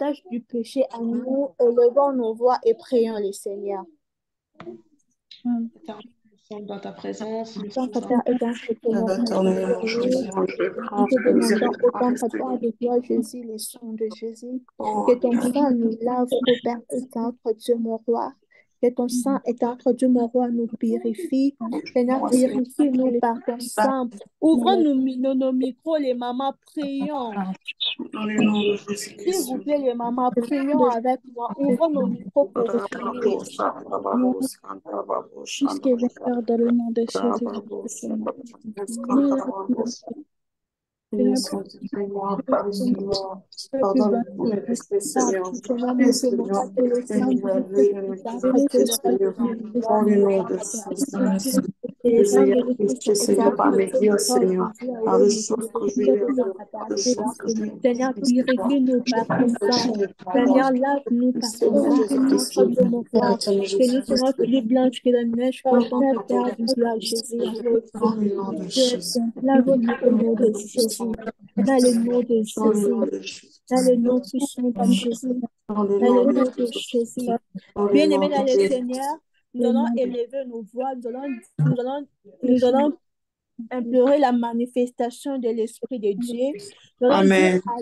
tâche du péché à nous, élevons nos voix et prions le Seigneur. Éternel, nous sommes dans ta présence, nous Dans sommes ta dans Père et dans ce nom, l'éternel, nous te demandons au ton Papa de toi, Jésus, le sang de Jésus, que ton sang nous lave, ô Père éternel, Dieu mon roi. Que ton sang éternel, Dieu mon roi, nous purifie. Seigneur, purifie-nous par ton sang. Ouvrons nos micros, les mamans, prions. dans le nom de Jésus S'il Christ. vous plaît, les mamans, prions avec moi. Ouvrons nos micros pour prier. Puisque vainqueur dans le nom de Jésus. Nous l'avons Pardonne-nous, mes péchés, Seigneur. Seigneur, nous Seigneur, demandons que le sang de Jésus dans le nom de Jésus. le sang de Christ, Jésus Seigneur, par mes guerres, Seigneur, par les choses que je vais faire, par les choses que je vais Seigneur, purifie-nous par ton sang. Seigneur, lave-nous par ton sang. Notre Dieu, mon roi, que nous serons plus blanches que la neige, portant ta Père du gloire, Jésus. dans le nom de Jésus. Lave-nous au nom de Jésus. Dans le nom de Dans le Jésus. nom de Jésus. Dans le nom puissant de Jésus. Dans le Dans nom le de nom de Jésus. Jésus. Dans le nom Bien-aimés dans de le Jésus. Seigneur, nous allons élever nos voix, nous allons implorer la manifestation de l'Esprit de Dieu. Nous allons dire Amen. à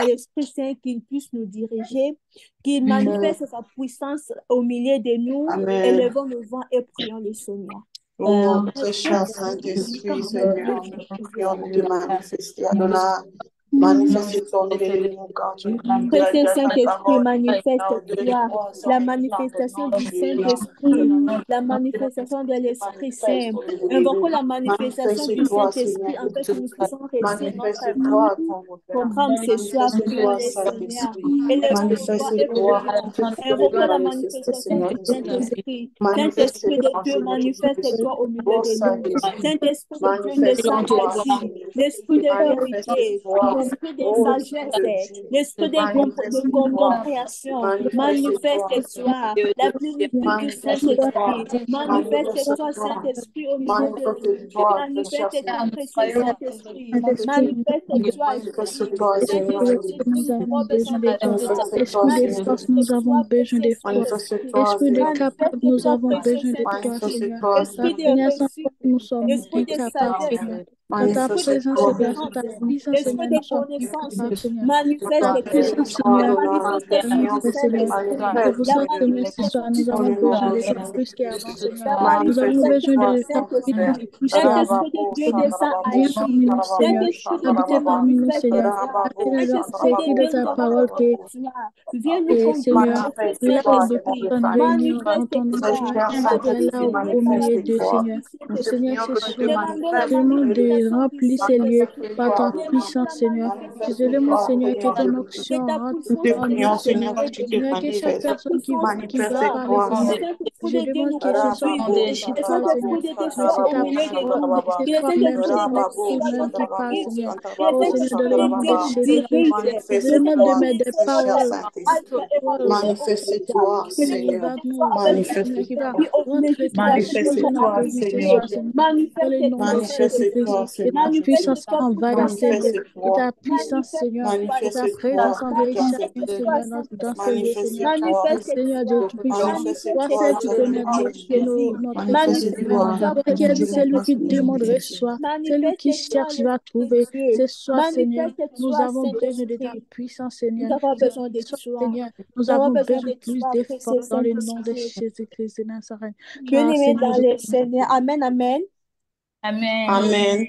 l'Esprit Saint qu'il puisse nous diriger, qu'il manifeste sa puissance au milieu de nous. Amen. Élevons nos voix et prions le Seigneur. Oh, très cher Saint-Esprit, Seigneur, nous prions de te manifester, Adonai. Manifeste-toi en nous, l'élément, car tu nous dis que Précieux la Saint-Esprit, parole manifeste-toi la manifestation du Saint-Esprit, la manifestation de l'Esprit Saint. Invoquons la manifestation du manifeste-toi, Saint-Esprit Seigneur, afin que nous puissions réussir manifeste-toi, notre ton Père. programme ce soir. Prions Manifeste-toi, le Seigneur. Saint-Esprit. Élevons nos voix et Manifeste-toi, prions. fais-toi Invoquons la manifester, manifestation Seigneur du Jésus-Christ. Saint-Esprit. Saint-Esprit de Manifeste-toi, Dieu, Seigneur Jésus-Christ. manifeste-toi au milieu Oh de nous. Saint-Esprit, Saint-Esprit de Dieu, descends, manifeste-toi, agis. Seigneur. L'esprit de vérité, Manifeste-toi, l'esprit de oh Esprit de sagesse, Dieu. l'esprit de Manifeste-toi, compréhension. manifeste-toi, Manifeste-toi, la plénitude du manifeste-toi, Saint-Esprit. Manifeste-toi, manifeste-toi, Saint-Esprit, au milieu de nous. manifeste-toi, très cher Manifeste-toi, Seigneur. précieux Saint-Esprit. Saint-Esprit, Manifeste-toi, Jésus. Manifeste-toi, Seigneur Saint-Esprit Jésus. de Dieu, nous nous avons avons besoin besoin de de toi. toi. Esprit Manifeste-toi, de Seigneur force, nous Jésus. avons Manifeste-toi, besoin précieux de toi. Saint-Esprit. Manifeste-toi, Esprit de Seigneur. capable, nous Manifeste-toi, avons précieux besoin de toi, Saint-Esprit. Seigneur. Manifeste-toi, Car Esprit Seigneur. de Seigneur, sans toi, réussite, nous sommes l'esprit de incapables, sagesse, Seigneur. Sans ta l'esprit de présence, Manifeste-toi, Seigneur, sans ta compréhension, puissance, l'esprit Seigneur, de nous sommes connaissance. incapables, Seigneur. Sans ta Manifeste-toi, puissance, Seigneur, manifeste, manifeste-toi, manifeste, Seigneur. Saint-Esprit. C'est pour La ça, Seigneur. Seigneur, ce soir, manifestation du nous Dans avons le nom besoin de de toi Saint-Esprit. plus Jésus. qu'avant, Seigneur. La Nous avons manifestation besoin du de ta Saint-Esprit. puissance plus qu'avant. Saint-Esprit de Dieu Seigneur, descend viens agir. parmi nous, Seigneur. Saint-Esprit de Habitez Dieu parmi nous, Seigneur. manifeste-toi. C'est Saint-Esprit écrit de dans Dieu, ta nous avons parole besoin que, de toi. Viens nous et conduire, Seigneur, précieux là où deux Saint-Esprit. personnes réunies en ton nom, Manifeste-toi. Seigneur, tu Nous avons seras là besoin au de la milieu d'eux, puissance Seigneur. du Seigneur, Saint-Esprit. ce soir, Demandons la je demande de manifestation du remplir ces lieux Saint-Esprit. par ta Demandons puissance, la Seigneur. Je te manifestation du demande, Seigneur, que Saint-Esprit. ton Que onction ta rentre Nous te puissance en vienne nous, prions, au Seigneur. Seigneur, que milieu tu de te nous. Seigneur, que chaque Que ta manifestes. personne puissance nous qui va Manifeste-toi, garde. parler, Le Seigneur, Saint-Esprit je de Dieu demande nous que ce soit conduise. en Le décifrage, Seigneur. Saint-Esprit de Dieu Que soit c'est au ta milieu de parole, nous. que c'est Que le toi-même, Saint-Esprit Seigneur, de Dieu soit toi-même notre qui parle, guide. Seigneur. Que le Oh Seigneur, dans Saint-Esprit le de nom Dieu de nous Jésus-Christ, dirige. je Que le demande de manifeste-toi, Saint-Esprit mettre de des Dieu très soit cher paroles notre Saint-Esprit. alpha et qui omega. Manifeste-toi, Que le Seigneur. va Saint-Esprit soit nous, avec nous Seigneur, qui va depuis Manifeste-toi. aujourd'hui rentrer toute jusqu'à la la fin de puissance dans Manifeste-toi, notre vie ce l'éternité. Seigneur. soir, Seigneur. Dans le nom Manifeste-toi, de Saint-Esprit. Jésus-Christ, Manifeste-toi, que ta Seigneur puissance Jésus-Christ. Manifeste-toi, envahisse puissant ces lieux, que Manifeste-toi. ta Saint-Esprit. puissance, Seigneur, que ta Manifeste-toi, présence très envahisse cher chaque Manifeste-toi, Saint-Esprit. Seigneur dans ce Saint-Esprit. lieu, Seigneur. Manifeste-toi. Oh Seigneur Dieu Manifeste-toi. Tout-Puissant, toi Manifeste-toi, seul tu très connais Manifeste-toi, cher mieux Jésus. Jésus. notre vie, Seigneur. Manifeste-toi. Manifeste-toi, Toi qui as dit, précieux celui qui Manifeste-toi, demande Saint-Esprit. Jésus. reçoit, celui qui Manifeste-toi, cherche va l'Esprit trouver. de Dieu. Ce soir, Seigneur, nous Manifeste-toi, avons besoin de ta Saint-Esprit. puissance, Nous Seigneur. avons Ce besoin de soir, toi. Seigneur, nous Nous avons avons besoin besoin de de plus toi, d'efforts précieux dans le nom de Saint-Esprit. Jésus-Christ de Nazareth. Car, Bien-aimés Seigneur, dans le Seigneur. Amen, amen. Amen.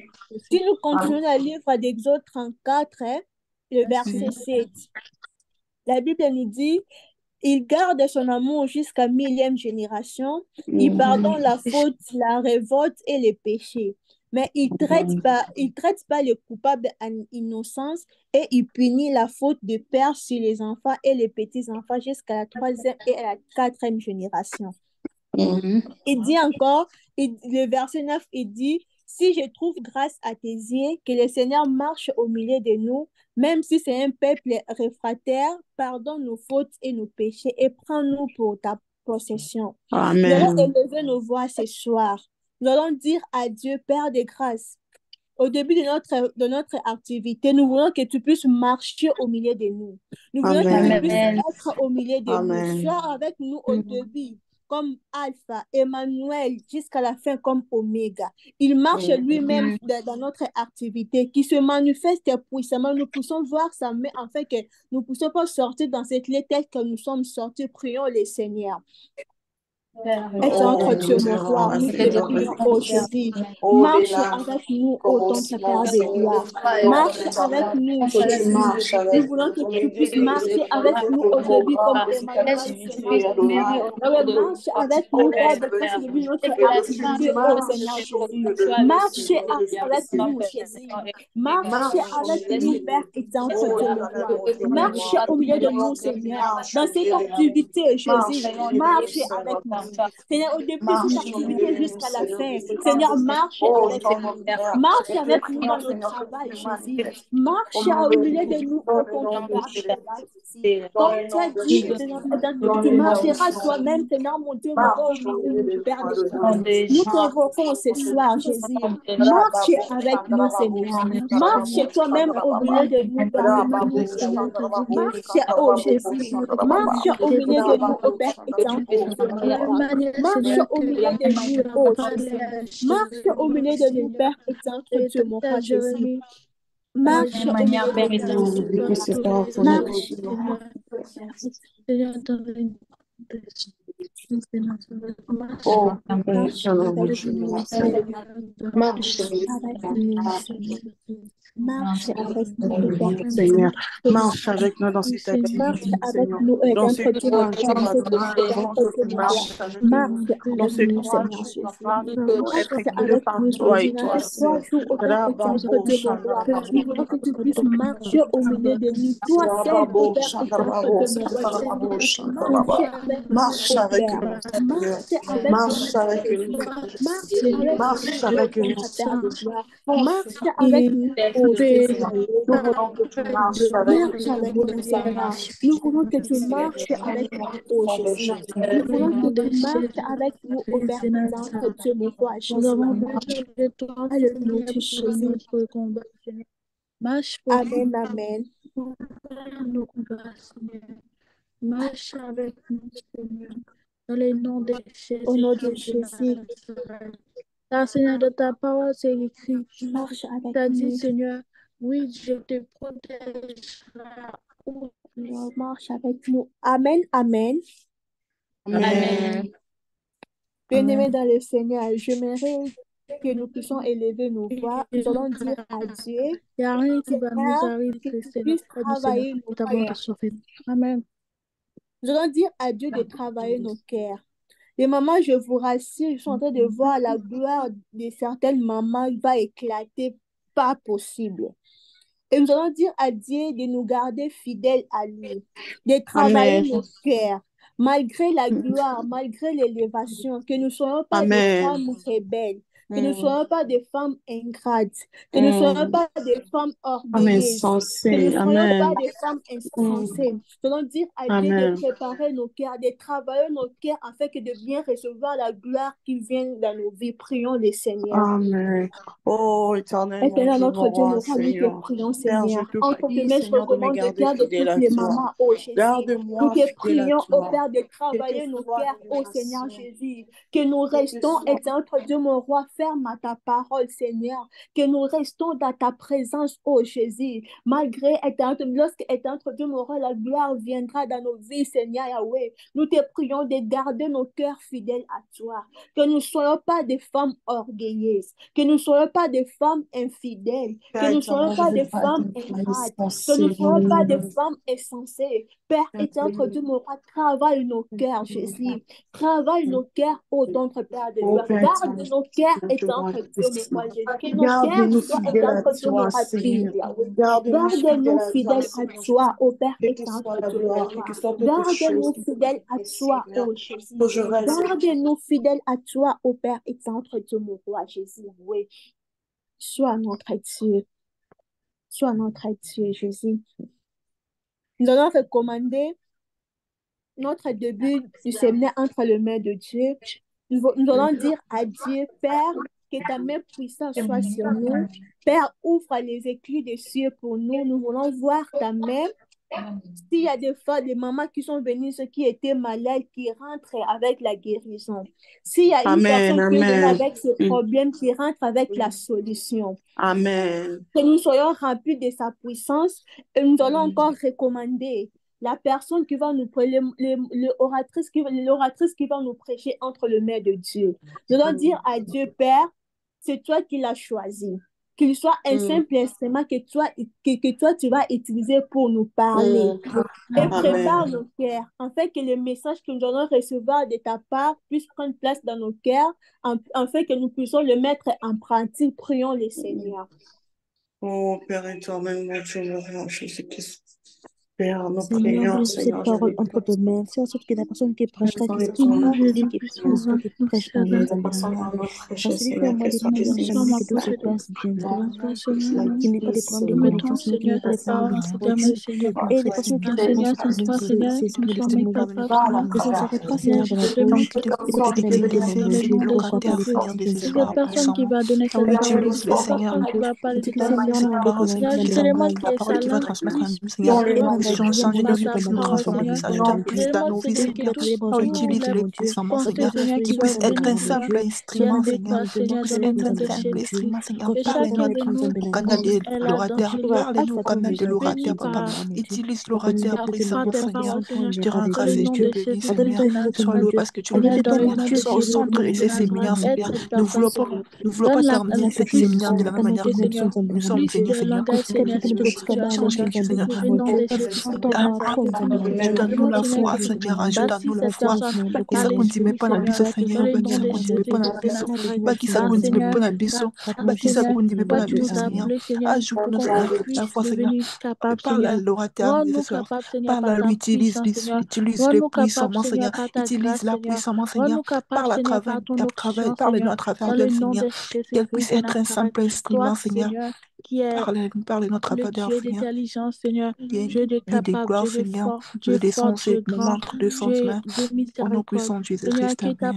Si nous continuons le livre d'Exode 34, le verset 7, la Bible nous dit, il garde son amour jusqu'à millième génération, il pardonne la faute, la révolte et les péchés. Mais il traite pas les coupables en innocence et il punit la faute de père sur les enfants et les petits-enfants jusqu'à la troisième et à la quatrième génération. Il dit encore, le verset 9, il dit, si je trouve grâce à tes yeux, que le Seigneur marche au milieu de nous, même si c'est un peuple réfractaire, pardonne nos fautes et nos péchés et prends-nous pour ta possession. Nous allons Amen. élever nos voix ce soir. Nous allons dire à Dieu, Père de grâce, au début de notre activité, nous voulons que tu puisses marcher au milieu de nous. Nous voulons que tu puisses Amen. être au milieu de nous. Amen. Sois avec nous au début comme Alpha, Emmanuel, jusqu'à la fin comme Oméga. Il marche lui-même dans notre activité, qui se manifeste puissamment. Nous puissions voir sa main, afin que nous ne puissions pas sortir dans cette telle que nous sommes sortis. Prions le Seigneur. Excentre Dieu, mon roi, nous te prions, ô Jésus. Marche avec nous, ô ton Père de gloire. Marche avec nous, Jésus. Nous voulons que tu puisses marcher avec nous au début comme Emmanuel, Seigneur Jésus. Marche avec nous, Père, depuis le début de notre activité, ô Seigneur Jésus. Marche avec nous, Jésus. Marche avec nous, Père, excentre Dieu, mon roi. Marche au milieu de nous, Seigneur. Dans cette activité, Jésus, marche avec nous. Seigneur, au début de cette activité jusqu'à la fin. Seigneur, marche avec nous. Marche avec nous dans le travail, Jésus. Marche au milieu de nous, au ton Père de gloire, Jésus. Comme tu as dit, Seigneur, tu marcheras toi-même, Seigneur, mon Dieu, mon roi, au milieu de nous, Père de gloire. Nous t'invoquons ce soir, Jésus. Marche avec nous, Seigneur. Marche toi-même au milieu de nous, Père de gloire. Marche, oh Jésus. Marche au milieu de nous, au Père éternel. Marche au milieu de nous, oh Jésus. Marche au milieu de nous, Père éternel, Dieu, mon roi Jésus. Marche au milieu de nous. Marche. Oh, Marche avec nous, Seigneur. Marche avec nous, Seigneur. Marche avec nous, Père. Seigneur, marche avec nous dans cette activité, Marche avec Seigneur. nous, Dans ce entre Dieu, mon que tu Père, vas dans faire, marche avec nous. marche Dans avec ce nous, que Seigneur tu Jésus. vas faire, Marche être guidé avec par nous, toi Jésus. et Dans toi ces 3 seul. jours, au Père éternel, Dieu, mon roi. Nous voulons que tu puisses marcher au milieu de nous. Toi seul, au Père éternel, Dieu, mon roi Jésus. Marche avec nous, Marche au avec Père. nous, Seigneur. Marche avec Marche nous, avec Jésus. nous, Marche avec marche nous, avec ô nous, ton Père de gloire. Seigneur. Marche avec nous, ô Jésus. Nous voulons que tu marches avec Marche avec nous, Seigneur. Nous voulons que tu marches avec nous, ô Jésus. Nous voulons que tu marches avec nous, ô Père éternel, Dieu, mon roi, Nous Jésus. avons besoin de toi, Alléluia, Seigneur, pour Jésus. notre combat, Seigneur. Marche pour Amen, amen. nos combats, Seigneur. Marche avec nous, Seigneur. Dans le nom de Jésus. Au nom de Jésus, Car, Seigneur, de ta parole, c'est écrit. marche avec Tu as dit, nous. Seigneur, oui, je te protégerai. Seigneur, marche avec nous. Amen, amen. Amen. Bien-aimés dans le Seigneur, j'aimerais que nous puissions élever nos voix. Nous allons dire à Dieu, Il n'y a rien qui va nous Seigneur, arriver, que tu Seigneur. puisses Aide-nous, Seigneur. travailler nos Nous t'avons de cœurs. sauver. Amen. Nous allons dire à Dieu de travailler nos cœurs. Les mamans, je vous rassure, je suis en train de voir la gloire de certaines mamans va éclater, pas possible. Et nous allons dire à Dieu de nous garder fidèles à lui, de travailler Amen. nos cœurs, malgré la gloire, malgré l'élévation, que nous ne soyons pas des Amen. femmes rebelles, que nous ne soyons pas des femmes ingrates, que nous ne soyons pas des femmes orgueilleuses, que nous ne soyons Amen. pas des femmes insensées. Nous allons dire à Dieu de Amen. préparer nos cœurs, de travailler nos cœurs afin que de bien recevoir la gloire qui vient dans nos vies. Prions le Seigneur. Amen. Oh, éternel, mon Seigneur, Dieu, notre mon Dieu, roi, nous te Seigneur. prions, Père, je Seigneur. te Entre tes prie, mains, je Seigneur, de me recommande le garder cœur de fidèle toutes à les toi. mamans, oh Jésus. Nous Garde-moi te fidèle à prions, oh toi. Père, de travailler nos cœurs, oh Seigneur Jésus. Que nous restons, et entre Dieu, mon roi, ferme à ta parole, Seigneur. Que nous restons dans ta présence, oh Jésus. Malgré, lorsque, entre Dieu, mon roi, la gloire viendra dans nos vies, Seigneur Yahweh. Nous te prions de garder nos cœurs fidèles à toi. Que nous ne soyons pas des femmes orgueilleuses. Que nous ne soyons pas des femmes infidèles. Que nous ne soyons pas des femmes ingrates. Que nous ne soyons pas des femmes insensées. Père éternel, Dieu, mon roi, travaille nos cœurs, Jésus. Travaille nos cœurs, ô notre Père de gloire. Garde nos cœurs, éternel, Dieu, mon roi, Jésus. Que nos cœurs Garde-nous soient, fidèles à éternel, Dieu, mon toi, roi, Seigneur. Yahweh. Garde-nous Garde-nous fidèles à toi, fidèles à Seigneur. toi, ô Père Que te soit éternel, la Dieu, mon gloire, roi. que ce soit toute chose Garde-nous qui fidèles à fait, toi, Seigneur. ô Jésus. Que je reste. Garde-nous fidèles à toi, ô Père éternel, Dieu, mon roi, Jésus. Oui. Sois notre Dieu. Sois notre Dieu, Jésus. Nous allons recommander notre début du séminaire entre les mains de Dieu. Nous allons dire à Dieu, Père, que ta main puissante soit sur nous. Père, ouvre les écluses des cieux pour nous. Nous voulons voir ta main. S'il y a des fois des mamans qui sont venues, ceux qui étaient malades, qui rentrent avec la guérison. S'il y a une Amen, personne qui est venue amen. avec ce problème, qui rentre avec la solution. Amen. Que nous soyons remplis de sa puissance et nous allons encore recommander la personne qui va nous prêcher, l'oratrice qui va nous prêcher entre les mains de Dieu. Nous allons dire à Dieu, Père, c'est toi qui l'as choisi. Qu'il soit un simple instrument que toi tu vas utiliser pour nous parler. Et prépare nos cœurs, afin que le message que nous allons recevoir de ta part puisse prendre place dans nos cœurs, afin que nous puissions le mettre en pratique. Prions le Seigneur. Oh Père éternel, mon Dieu, mon roi, Jésus-Christ. Père, nous Seigneur, prions, laisse cette Seigneur, parole entre tes mains. Fais en sorte que la personne qui prêchera, que ce Seigneur soit Jésus, qui puisse prêche, soit qui convaincre nos prêche en servants. réalité, Seigneur. Facilite à moi de Seigneur, prier, nous sommes Seigneur, à que tout se portée de passe bien, Seigneur. toi, Seigneur. Qu'il n'ait pas de problème de Nous mettons, connexion, Seigneur, qu'il Seigneur, n'ait pas de cette problème parole de entre tes mains, distraction. Seigneur. Et les personnes qui Que, viendront Seigneur, se cette fois, connecter, Seigneur, c'est nous Esprit de sommes l'estimement, incapables, Seigneur. que ça ne s'arrête pas, Seigneur, Seigneur, dans je la te demande bouche que tu et de puisses toute la vie de bénir mon dans le Dieu, nom de pourquoi pas Jésus-Christ. l'éternel Que cette personne qui va donner cette parole, que cette personne qui va parler de que ta ces parole, millions de Seigneur, je te demande que sa langue puisse recevoir par ta parole, Seigneur. Je te demande, Seigneur, que toutes les pensées, Seigneur, qui doivent venir, Seigneur, viennent de toi, Seigneur, dans le nom de Jésus-Christ. Que chacun de nous est là dans ce lieu, puisse bénir par tes paroles, Seigneur, dans le nom de Jésus-Christ de Nazareth. Seigneur, dans le nom de Jésus-Christ de Nazareth, aide cette personne, Seigneur. Donne plus Seigneur, plus de langage, Seigneur, spirituel, Seigneur, dans le nom de Jésus-Christ de Nazareth. Je te demande, Seigneur, que tu bâtisses cette personne par l'Esprit, Seigneur, dans le nom de Jésus-Christ de Nazareth. Ah, Seigneur, Seigneur, toi, tu nous as appelés, Seigneur, pour qu'on puisse devenir capable, Seigneur. Rends-nous capables, Seigneur, par ta puissance, Seigneur. Rends-nous capables, Seigneur, par ta grâce, Seigneur. Rends-nous capables, Seigneur, par ton onction, Seigneur, dans le nom de Jésus-Christ de Nazareth. Toi, Seigneur, qui est le Dieu d'intelligence, Seigneur, Dieu de capable, Dieu de fort, Dieu fort, Dieu grand, Dieu de miséricorde. Seigneur,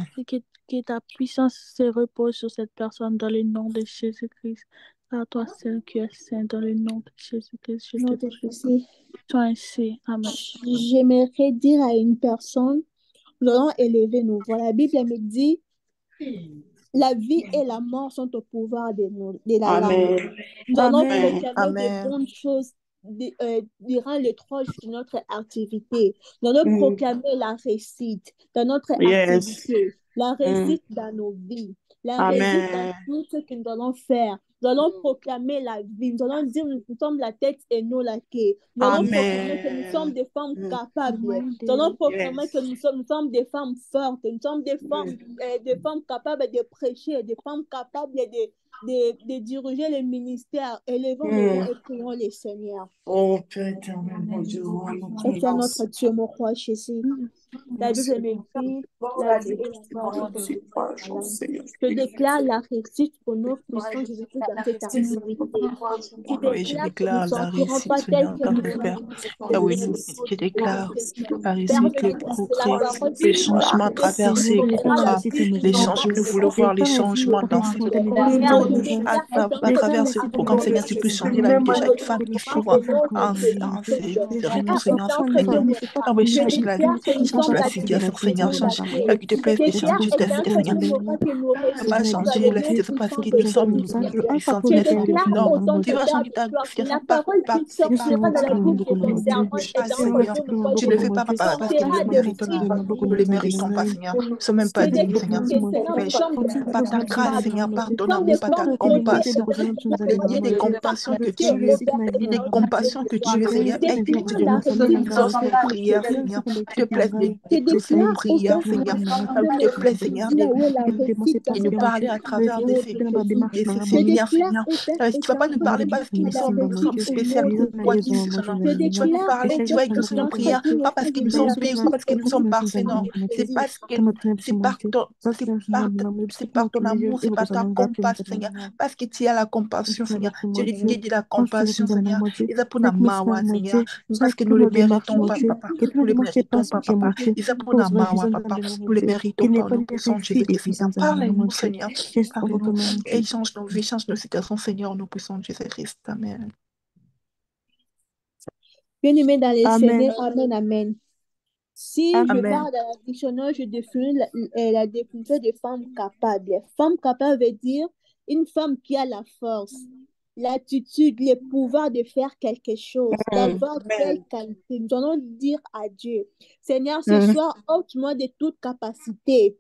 que ta puissance se repose sur cette personne dans le nom de Jésus-Christ. À toi seul qui es saint, dans le nom de Jésus-Christ, je te prie. Sois ainsi. Amen. J'aimerais dire à une personne, nous allons élever nos voix. La Bible me dit, la vie et la mort sont au pouvoir de la langue. Nous allons proclamer des bonnes choses durant les 3 jours de notre activité. Nous allons proclamer la réussite dans notre activité, la réussite dans nos vies, la réussite dans tout ce que nous allons faire. Nous allons proclamer la vie. Nous allons dire nous sommes la tête et non la queue. Nous allons proclamer que nous sommes des femmes capables. Nous allons proclamer que nous sommes des femmes fortes. Nous sommes des femmes capables de prêcher, des femmes capables de diriger les ministères. Élevons nos voix et prions le Seigneur. Oh Père éternel, mon Dieu, Et c'est notre Dieu, mon roi Jésus. La Bible me dit, la vie et la mort sont au pouvoir de la langue. Je déclare la réussite pour nos puissants Jésus-Christ dans cette activité. Je déclare la réussite, Seigneur, par le Père. Oui, je déclare la réussite, les progrès, les changements à travers ces contrats, les changements. Nous voulons voir les changements dans ces programmes, Seigneur. À travers ce programme, Seigneur, tu peux changer la vie de chaque femme qui s'ouvre en ces réunions, Seigneur. Ah oui, change la vie, change la situation, Seigneur, change la vie de plaise de changer ta vie, Seigneur. Tu vas changer la situation parce que nous sommes puissants, non, tu vas changer ta situation c'est pas Seigneur. Tu ne le fais pas parce que nous le méritons, nous le méritons pas, Seigneur. Nous ne sommes même pas dignes, Seigneur. Mais par ta grâce, Seigneur, par ton amour, par ta compassion, il y a des compassions que tu es, il y a des compassions que tu es, Seigneur. Exauce nos prières, Seigneur. S'il te plaît, exauce nos prières, Seigneur. S'il te plaît, Seigneur, et nous parler à travers de ces séminaires, Seigneur. Tu ne vas pas nous parler parce que nous sommes spécialisés ou quoi que ce soit, non. Tu vas nous parler, tu vas exaucer nos prières, pas parce que nous sommes pires, pas parce que nous sommes parfaits, non. C'est parce que c'est par ton amour, c'est par ta compassion, Seigneur. Parce que tu as la compassion, Seigneur. Tu dis de la compassion, Seigneur. Et ça pour la mawa, Seigneur. Parce que nous le méritons pas, papa. Nous le méritons pas, papa. Et Isa pour Pose Nama, refusons papa. dans Nous les Dieu. méritons Qu'il n'est par pas le les puissant de refus des Jésus-Christ, Seigneur. puissants dans Parlez-nous, Dieu. Seigneur. Reste en Parlez-nous. votre nom, Dieu. Échange nos vies, change nos situations, Seigneur, nous puissons de Jésus-Christ. Amen. Bien-aimés dans les Amen. Seigneurs, Amen, Amen. Si je Amen. parle dans la dictionnaire, je définis la définition de femme capable. Femme capable veut dire une femme qui a la force, l'attitude, le pouvoir de faire quelque chose, d'avoir telle qualité. Nous allons dire à Dieu, Seigneur, ce soir, ôte-moi de toute capacité.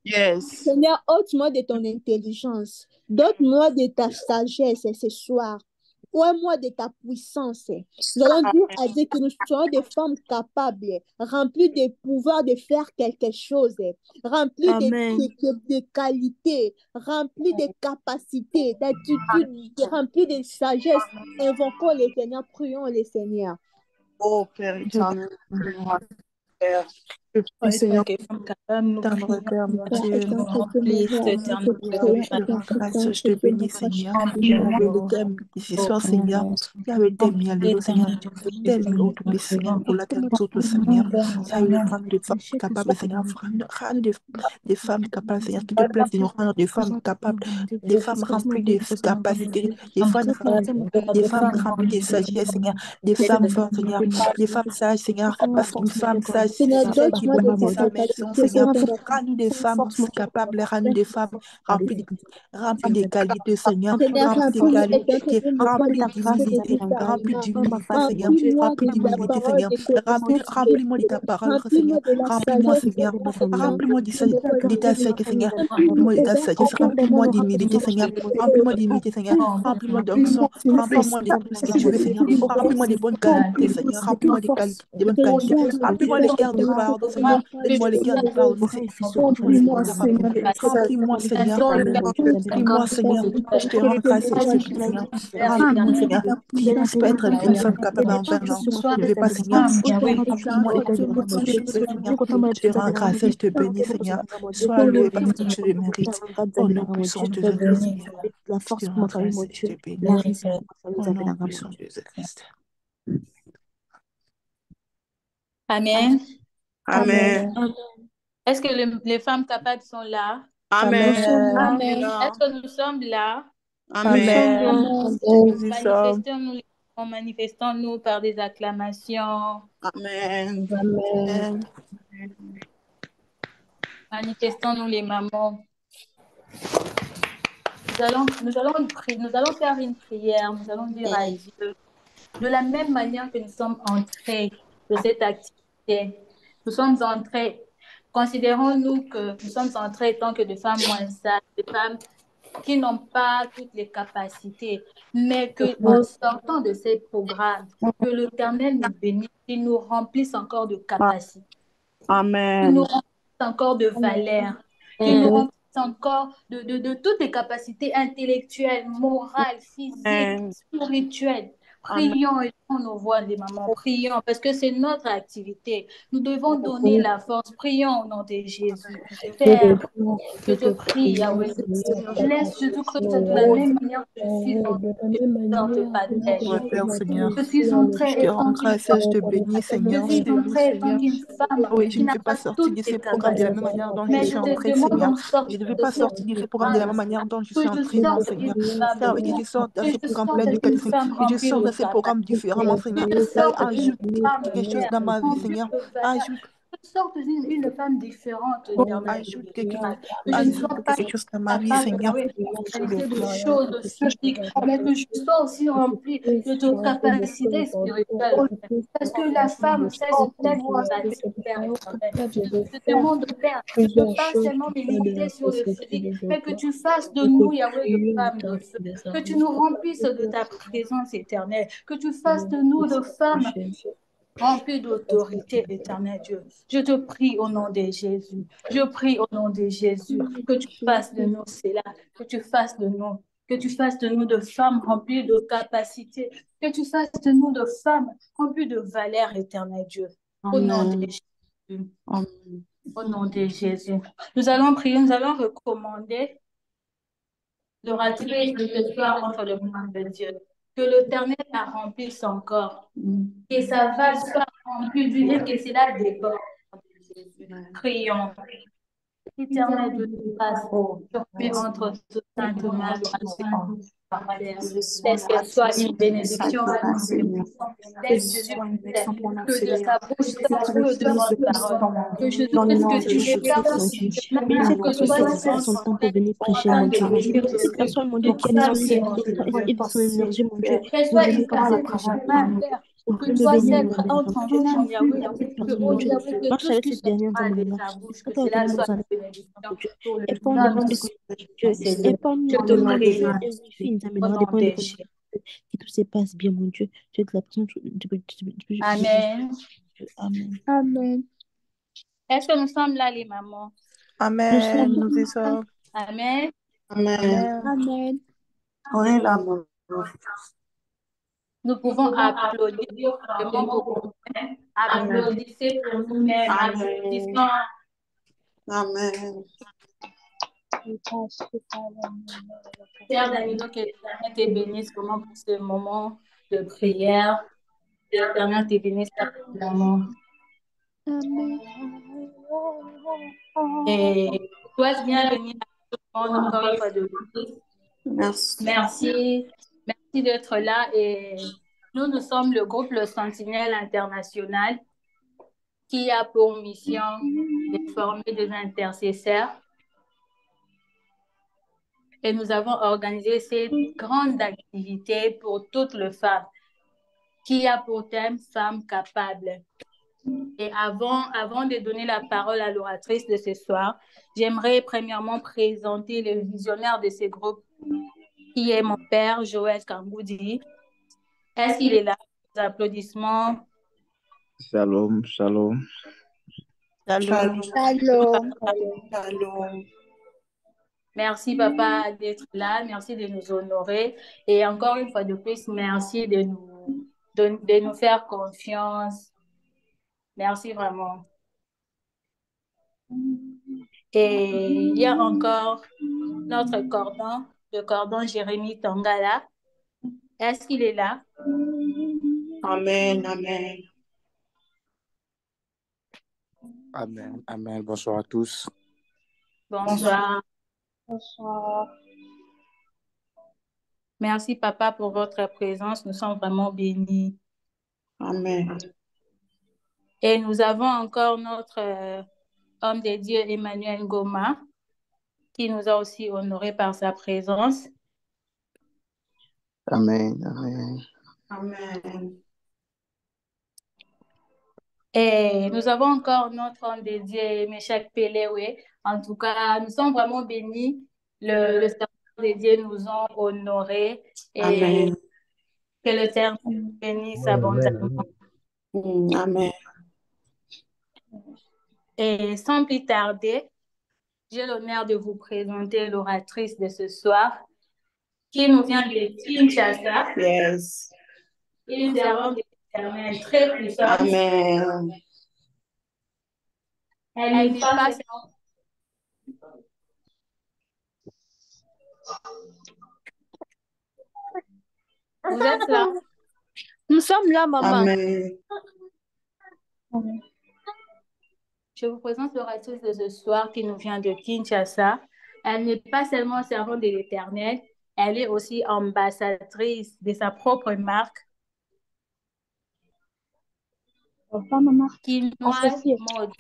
Yes. Seigneur, ôte-moi de ton intelligence. Donne-moi de ta sagesse ce soir. Ouvre-moi de ta puissance. Nous allons dire à Dieu que nous soyons des femmes capables, remplies de pouvoir de faire quelque chose, remplies Amen. de qualité, remplies de capacités, d'attitude, remplies de sagesse. Invoquons le Seigneur, prions le Seigneur. Oh Père éternel, Père. Oh, Seigneur, que femme capable, nous Tendre prions. Père, mon Dieu, Nous remplisse éternellement je te rends grâce, je te bénis, Seigneur. Yahweh, l'éternel, ce soir, Seigneur. Yahweh, t'aime, Alléluia, Seigneur. Tel haut, tout Seigneur, pour la terre, tout le Seigneur. Yahweh, rends des femmes capables, Seigneur. Rends des femmes capables, Seigneur. Qui te plaît, Seigneur, rends des femmes capables, des femmes remplies de capacités, des femmes remplies de sagesse, Seigneur. Des femmes fortes, Seigneur. Des femmes sages, Seigneur. Parce qu'une femme sage, Seigneur, c'est celle qui donne-moi de bâtit ta sa maison, capacité, Seigneur. Seigneur. Rends-nous des femmes capables, rends-nous des femmes remplies de qualités, Seigneur. Seigneur, Remplies de remplis-moi qualités, remplies de d'humilité, puissance de ta remplies main. d'humilité, Seigneur. Remplis-moi Remplis de ta d'humilité, parole, Seigneur. de connaissance. Remplis-moi de ta parole, Seigneur. Remplis-moi de la Remplis-moi, sagesse, Seigneur. Seigneur. Remplis-moi de ta sagesse, Seigneur. Remplis-moi Remplis-moi de ta sagesse. Remplis-moi d'humilité, Seigneur. Remplis-moi d'humilité, Seigneur. Remplis-moi d'onction. Remplis-moi de tout ce que tu veux, Seigneur. Remplis-moi de bonnes qualités, Seigneur. Remplis-moi de bonnes qualités. Remplis-moi le cœur de pardon, Seigneur. Donne-moi le cœur de pardonner, Seigneur. Remplis-moi, Seigneur, papa. Remplis-moi, Seigneur. Remplis-moi, Seigneur. Je te rends grâce, je te prie, Seigneur. Remplis-moi, Seigneur. Je ne puisse pas être une femme capable en vain, non. Je ne vais pas, Seigneur. Remplis-moi de tout ce que tu veux, Seigneur. Je te rends grâce, je te bénis, Seigneur. Sois loué parce que tu le mérites. Au nom puissant de Jésus-Christ, Seigneur. La Je force te pour rends mon travail, grâce mon et je Dieu. te bénis. La réussite pour mon Au travail, nom puissant de Jésus-Christ. Amen. Amen. Est-ce que les femmes capables sont là? Amen. Amen. Est-ce que nous sommes là? Amen. Nous y sommes. Manifestons-nous par des acclamations. Amen. Amen. Manifestons-nous les mamans. Nous allons faire une prière. Nous allons dire à Dieu, de la même manière que nous sommes entrés de cette activité, nous sommes entrés. Considérons-nous que nous sommes entrés tant que de femmes moins sages, de femmes qui n'ont pas toutes les capacités, mais que en sortant de ces programmes, que l'Éternel nous bénisse, qu'il nous remplisse encore de capacités, qu'il nous Amen. remplisse encore de valeur, qu'il nous remplisse encore de toutes les capacités intellectuelles, morales, physiques, spirituelles. Prions et on nos voix des mamans, prions parce que c'est notre activité. Nous devons donner la force. Prions au nom de Jésus. Père, je te prie, Yahweh. Laisse Jésus-Christ de la même manière que je suis entrée, Ouais, Père, Seigneur. je suis entrée Je te rends étant qu'une grâce et je te bénis, Seigneur. je Je suis te loue, entrée étant Seigneur. qu'une femme Oui, je qui ne n'a vais pas pas sortir toutes de les ces programmes de la capacités. même manière dont je Mais suis je te entrée, demande Seigneur. en sorte Je ne vais de pas ces sortir de ces programmes de la même manière dont je que suis je entrée, mon sorte Seigneur. une femme, Car que je sorte de que ces je programmes sorte pleins une d'éducation femme et je remplie sors de de ces programmes différents, capacité, mon Seigneur. que je Car sorte une ajoute femme quelque chose dans ma vie, remplie Seigneur. de valeur, Ajoute, que je sorte une femme différente, éternel. ajoute Que je ne sois pas quelque chose dans ma vie, capable Seigneur. de réaliser des choses physiques, mais que je sois aussi remplie de tes capacités spirituelles. Parce que la femme sait ce qu'elle va te faire éternel. Je te demande, Père, de pas seulement me limiter sur le physique, mais que tu fasses de nous, Yahweh, de femmes de feu. Que tu nous remplisses de ta présence éternelle. Que tu fasses de nous de femmes rempli d'autorité, éternel Dieu. Je te prie au nom de Jésus. Je prie au nom de Jésus que tu fasses de nous cela, que tu fasses de nous. Que tu fasses de nous de femmes remplies de capacités. Que tu fasses de nous de femmes remplies de valeur, éternel Dieu. Au nom de Jésus. Au nom de Jésus. Nous allons prier, nous allons recommander de ratifier ce soir entre le monde de Dieu. Que l'Éternel la remplisse encore. Que sa vase soit remplie d'huile et que cela déborde. Prions. Éternel Dieu de grâce, tu entre ce sainte main laisse qu'elle soit une bénédiction pour nous. Laisse Jésus que de sa bouche sortent que de bonnes paroles. Que Jésus puisse que tu l'éclaires mon aussi Dieu. de Bénis même cette que personne toi qui tu dédie son temps pour venir prêcher, afin mon de Dieu. bénir Bénis cette Jésus. personne, mon Dieu, qui a besoin et de son énergie, mon Dieu, Qu'elle pour soit venir porter efficace la dans parole, sa main, Père. pour Que me toi bénir, seul mon Père. entre en Dieu, tu chemin, Yahweh. bénis cette Que, personne, mon oh Dieu. Yahweh, que Marche tout ce avec qui cette dernière dans sortira mon de nom. sa bouche, que Attends, cela vraiment, soit ça une bénédiction Dieu. pour le Épargne-le nom parce de que Dieu, Seigneur. Je épargne-le te dans prie, des filles, nous au amènera nom dépendant de de Jésus. que tout se passe bien, mon Dieu. Dieu, que la personne. Amen. Amen. Amen. Est-ce que nous sommes là, les mamans? Amen. Nous y sommes. Amen. Amen. Amen. On est là, maman. Nous pouvons applaudir simplement pour nous-mêmes. Applaudissez pour nous-mêmes. Applaudissons. Amen. Père Danilo, que l'Éternel te bénisse vraiment pour ce moment de prière. Que l'Éternel te bénisse abondamment. Amen. Et souhaite bienvenue à tout le monde encore une fois de plus. Merci. Merci. Merci d'être là. Et nous sommes le groupe Le Sentinelle International qui a pour mission de former des intercesseurs. Et nous avons organisé cette grande activité pour toutes les femmes qui a pour thème Femmes capables. Et avant de donner la parole à l'oratrice de ce soir, j'aimerais premièrement présenter le visionnaire de ce groupe, qui est mon père, Joël Kangoudi. Est-ce qu'il est là? Des applaudissements. Shalom, shalom. Shalom. Shalom. Shalom. Merci, papa, d'être là. Merci de nous honorer. Et encore une fois de plus, merci de nous faire confiance. Merci vraiment. Et il y a encore notre cordon, le cordon Jérémy Tangala. Est-ce qu'il est là? Amen. Amen. Amen, amen. Bonsoir à tous. Bonsoir. Bonsoir. Merci, papa, pour votre présence. Nous sommes vraiment bénis. Amen. Et nous avons encore notre homme de Dieu, Emmanuel Goma, qui nous a aussi honorés par sa présence. Amen, amen. Amen. Et nous avons encore notre homme de Dieu, Meshach Pelewe. En tout cas, nous sommes vraiment bénis. Le serviteur de Dieu nous ont honorés. Et Amen. que le Seigneur nous bénisse abondamment. Amen. Et sans plus tarder, j'ai l'honneur de vous présenter l'oratrice de ce soir, qui nous vient de Kinshasa. Yes. Une servante de l'Éternel très puissante. Amen. Elle n'est pas... Vous êtes là? Nous sommes là, maman. Amen. Je vous présente l'oratrice de ce soir qui nous vient de Kinshasa. Elle n'est pas seulement servante de l'Éternel, elle est aussi ambassadrice de sa propre marque, Kinoise Mode.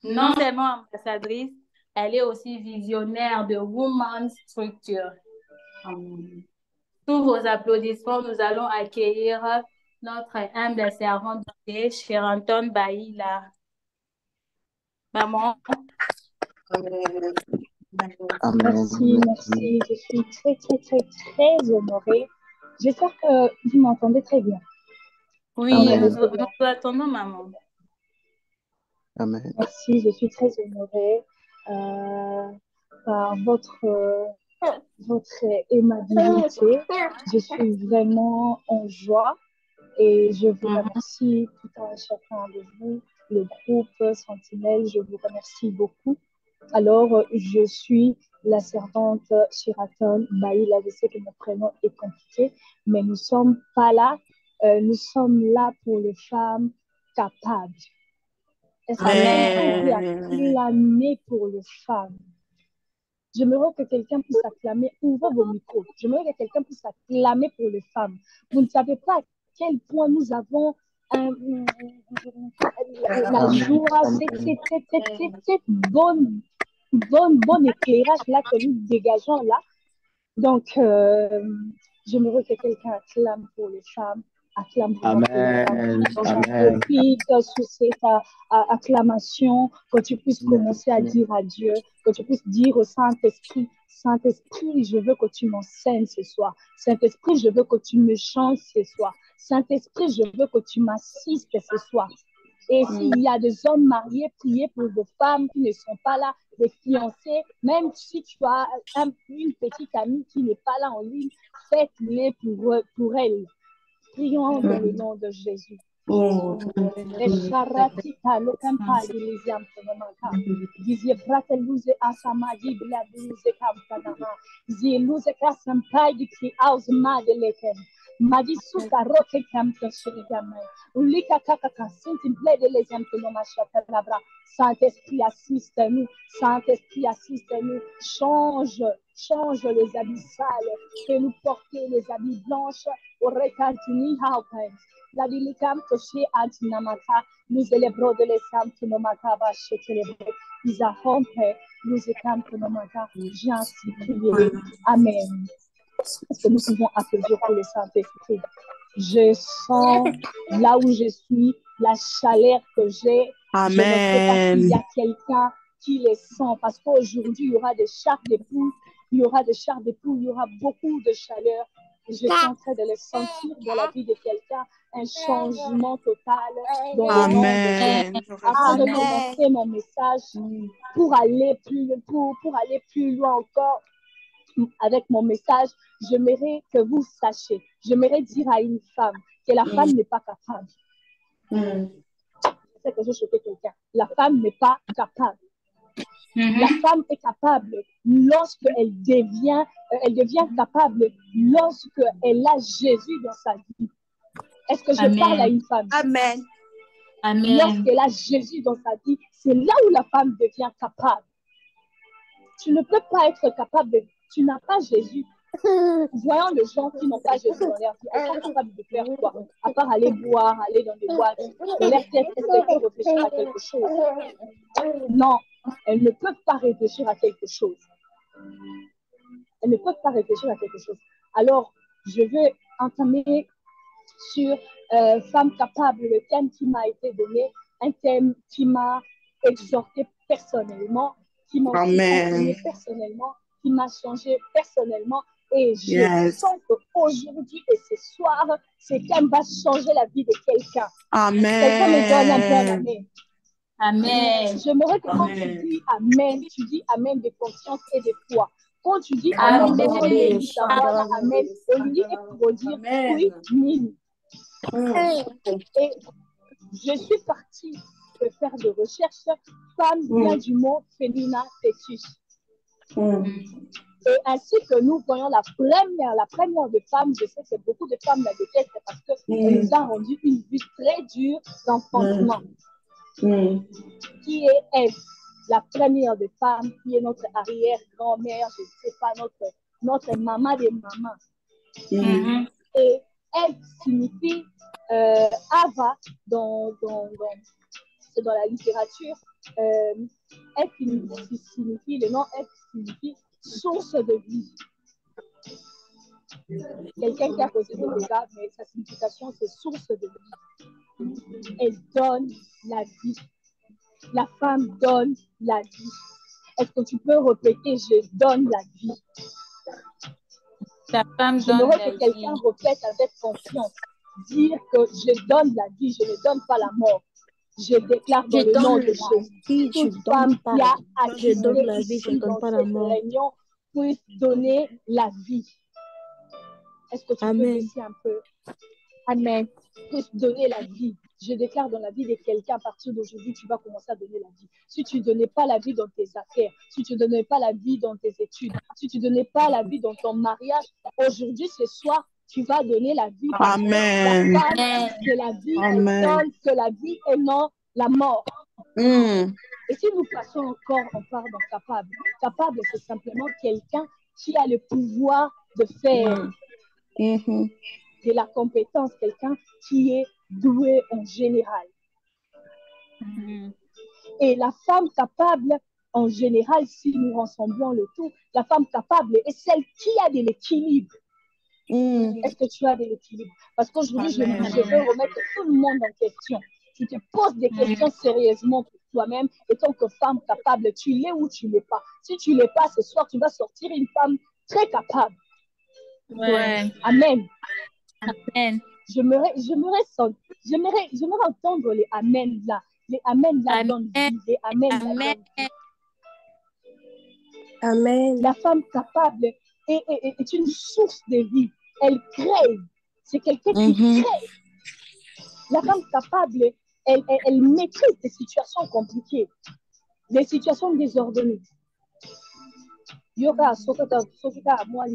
Non seulement ambassadrice, elle est aussi visionnaire de Women's Structure. Tous vos applaudissements, nous allons accueillir notre humble servante de Cheranton Baïla. Maman. Amen. Amen. Merci. Je suis très honorée. J'espère que vous m'entendez très bien. Oui, Amen. nous attendons, maman. Amen. Merci, je suis très honorée par votre aimabilité. Je suis vraiment en joie et je vous remercie tout un chacun de vous, le groupe Sentinelle, je vous remercie beaucoup. Alors, je suis la servante Sheraton Baïla. Je sais que mon prénom est compliqué, mais nous ne sommes pas là. Nous sommes là pour les femmes capables. Est-ce que quelqu'un peut acclamer pour les femmes? J'aimerais que quelqu'un puisse acclamer, ouvrez vos micros. J'aimerais que quelqu'un puisse acclamer pour les femmes. Vous ne savez pas à quel point nous avons la joie, cette bonne éclairage là que nous dégageons là. Donc, j'aimerais que quelqu'un acclame pour les femmes. Acclame pour les femmes. Donc, j'en profite sur cette acclamation, que tu puisses commencer à dire à Dieu, que tu puisses dire au Saint-Esprit, Saint-Esprit, je veux que tu m'enseignes ce soir. Saint-Esprit, je veux que tu me changes ce soir. Saint-Esprit, je veux que tu m'assistes ce soir. Et s'il y a des hommes mariés, priez pour des femmes qui ne sont pas là, des fiancés, même si tu as une petite amie qui n'est pas là en ligne, faites-les pour elle. Prions dans le nom de Jésus. Saint-Esprit, assiste-nous. Saint-Esprit, assiste-nous. Change les habits sales. Fais-nous porter les habits blanches. La dilicam que chez Antinamaka, nous célébrons de l'essam que nos makabas chez célébrer. Ils a rompé, nous écam que nos makabas, j'ai ainsi prié. Amen. Est-ce que nous pouvons applaudir pour le Saint-Esprit? Je sens là où je suis, la chaleur que j'ai. Amen. Je ne sais pas s'il y a quelqu'un qui les sent, parce qu'aujourd'hui, il y aura des chars de poules, il y aura beaucoup de chaleur. Je suis en train de le sentir dans la vie de quelqu'un, un changement total dans le nom de Jésus. Avant de commencer mon message, pour aller plus loin encore avec mon message, j'aimerais que vous sachiez, j'aimerais dire à une femme que la femme n'est pas capable. C'est que j'ai choqué quelqu'un. La femme n'est pas capable. La femme est capable lorsqu'elle devient capable lorsqu'elle a Jésus dans sa vie. Est-ce que je parle à une femme? Amen. Amen. Lorsqu'elle a Jésus dans sa vie, c'est là où la femme devient capable. Tu ne peux pas être capable, tu n'as pas Jésus. Voyons les gens qui n'ont pas Jésus dans leur vie, elles sont capables de faire quoi? À part aller boire, aller dans des boîtes, dans leur tête, est-ce qu'elles peuvent réfléchir à quelque chose? Non, elles ne peuvent pas réfléchir à quelque chose. Elles ne peuvent pas réfléchir à quelque chose. Alors, je vais entamer sur Femme capable, le thème qui m'a été donné, un thème qui m'a exhorté personnellement, qui m'a enseigné personnellement, qui m'a changé personnellement. Et je sens qu'aujourd'hui et ce soir, ce thème va changer la vie de quelqu'un. Amen. Quelqu'un me donne un peu un amen. Amen. J'aimerais que quand tu dis amen, tu dis amen de confiance et de foi. Quand tu dis amen, tu dis savoir amen, au lieu pour dire oui, ni. Et je suis partie de faire des recherches. Femme vient du mot féminin fétiche. Et ainsi que nous voyons la première de femmes, je sais que beaucoup de femmes la détestent parce qu'elle nous a rendu une vue très dure d'enfantement. Qui est elle? La première de femmes, qui est notre arrière-grand-mère, je ne sais pas, notre maman des mamans. Et elle signifie Ava dans la littérature. Elle signifie, le nom elle signifie source de vie. Quelqu'un qui a posé des dégâts, mais sa signification c'est source de vie. Elle donne la vie. La femme donne la vie. Est-ce que tu peux répéter je donne la vie? La femme donne la vie. J'aimerais que quelqu'un répète avec confiance. Dire que je donne la vie, je ne donne pas la mort. Je déclare dans le nom de Jésus. Toute femme qui a assisté ici dans cette réunion puisse donner la vie. Est-ce que tu peux baisser un peu? Amen. Puisse donner la vie. Je déclare dans la vie de quelqu'un, à partir d'aujourd'hui, tu vas commencer à donner la vie. Si tu ne donnais pas la vie dans tes affaires, si tu ne donnais pas la vie dans tes études, si tu ne donnais pas la vie dans ton mariage, aujourd'hui, ce soir, tu vas donner la vie. Amen. La femme, c'est la vie, elle donne que la vie et non la mort. Et si nous passons encore, on part dans capable. Capable, c'est simplement quelqu'un qui a le pouvoir de faire, de la compétence, quelqu'un qui est doué en général. Et la femme capable, en général, si nous rassemblons le tout, la femme capable est celle qui a de l'équilibre. Est-ce que tu as de l'équilibre? Parce qu'aujourd'hui, je veux remettre tout le monde en question. Tu te poses des questions sérieusement pour toi-même et tant que femme capable, tu l'es ou tu ne l'es pas. Si tu ne l'es pas, ce soir, tu vas sortir une femme très capable. Ouais. Amen. Amen. J'aimerais entendre les amen là. Les amen là dans le vie. Les amen là dans le vie. Amen. La femme capable est une source de vie. Elle crée. C'est quelqu'un qui crée. La femme capable, elle maîtrise des situations compliquées, des situations désordonnées. Yoga, sokota, moi,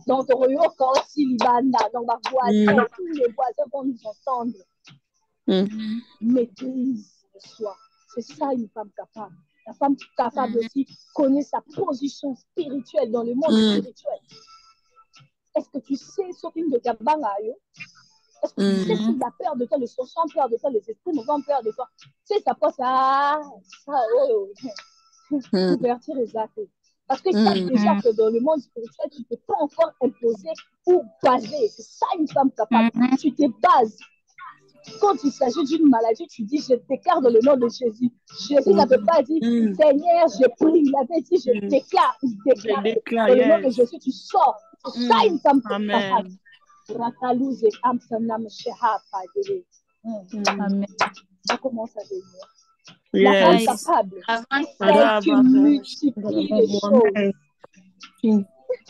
donc, dans ma voisine, tous les voisins vont nous entendre. Maîtrise de soi. C'est ça une femme capable. La femme capable aussi connaît sa position spirituelle dans le monde spirituel. Est-ce que tu sais ce qu'il de Kabangayo? Est-ce que tu sais si la peur de toi, le sang peur de toi, les esprits mauvais ont peur de toi? Tu sais, ça passe à convertir les actes. Parce qu'ils savent déjà que dans le monde spirituel, tu ne peux pas encore imposer ou baser. C'est ça une femme capable. Tu te bases. Quand il s'agit d'une maladie, tu dis, je déclare dans le nom de Jésus. Jésus n'avait pas dit, Seigneur, je prie. Il avait dit, je déclare. Il déclare. Dans le nom de Jésus, tu sors. C'est ça une femme capable. Ça commence à venir. La femme capable, celle qui multiplie les choses.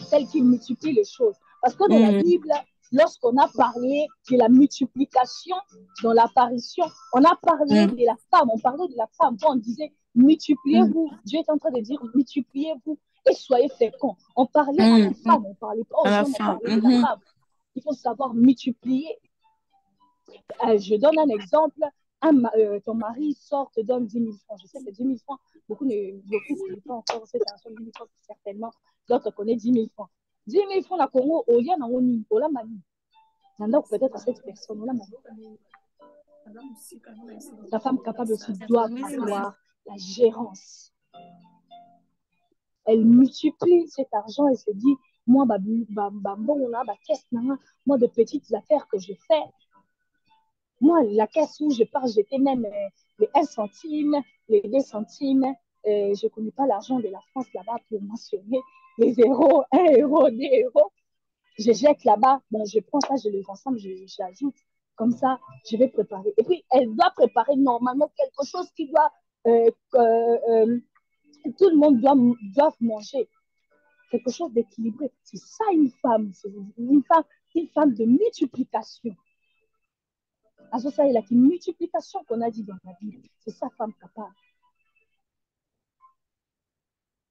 Celle qui multiplie les choses. Parce que dans la Bible, lorsqu'on a parlé de la multiplication dans l'apparition, on a parlé de la femme, on parlait de la femme. Quand on disait multipliez-vous, Dieu est en train de dire multipliez-vous et soyez féconds. On parlait à la femme, on parlait pas aux hommes, on parlait de la femme. Il faut savoir multiplier. Je donne un exemple. Ton mari sort, te donne 10 000 francs. Je sais que 10 000 francs, beaucoup ne pas encore cette argent 10 000 francs, certainement. D'autres connaissent 10 000 francs. 10 000 francs, la Congo, au lien, on l'a manie. Donc, peut-être à cette personne, on l'a manie. La femme capable aussi doit avoir la gérance. Elle multiplie cet argent et se dit, moi, moi, de petites affaires que je fais, moi, la caisse où je pars, j'étais même les 1 centime, les 2 centimes. Je ne connais pas l'argent de la France là-bas pour mentionner les euros, 1 euro, 2 euros. Je jette là-bas, bon, je prends ça, je les ensemble, j'ajoute. Comme ça, je vais préparer. Et puis, elle doit préparer normalement quelque chose qui doit, tout le monde doit manger. Quelque chose d'équilibré. C'est ça une femme. C'est une femme de multiplication. Ça, il y a une multiplication qu'on a dit dans la Bible. C'est ça, femme capable.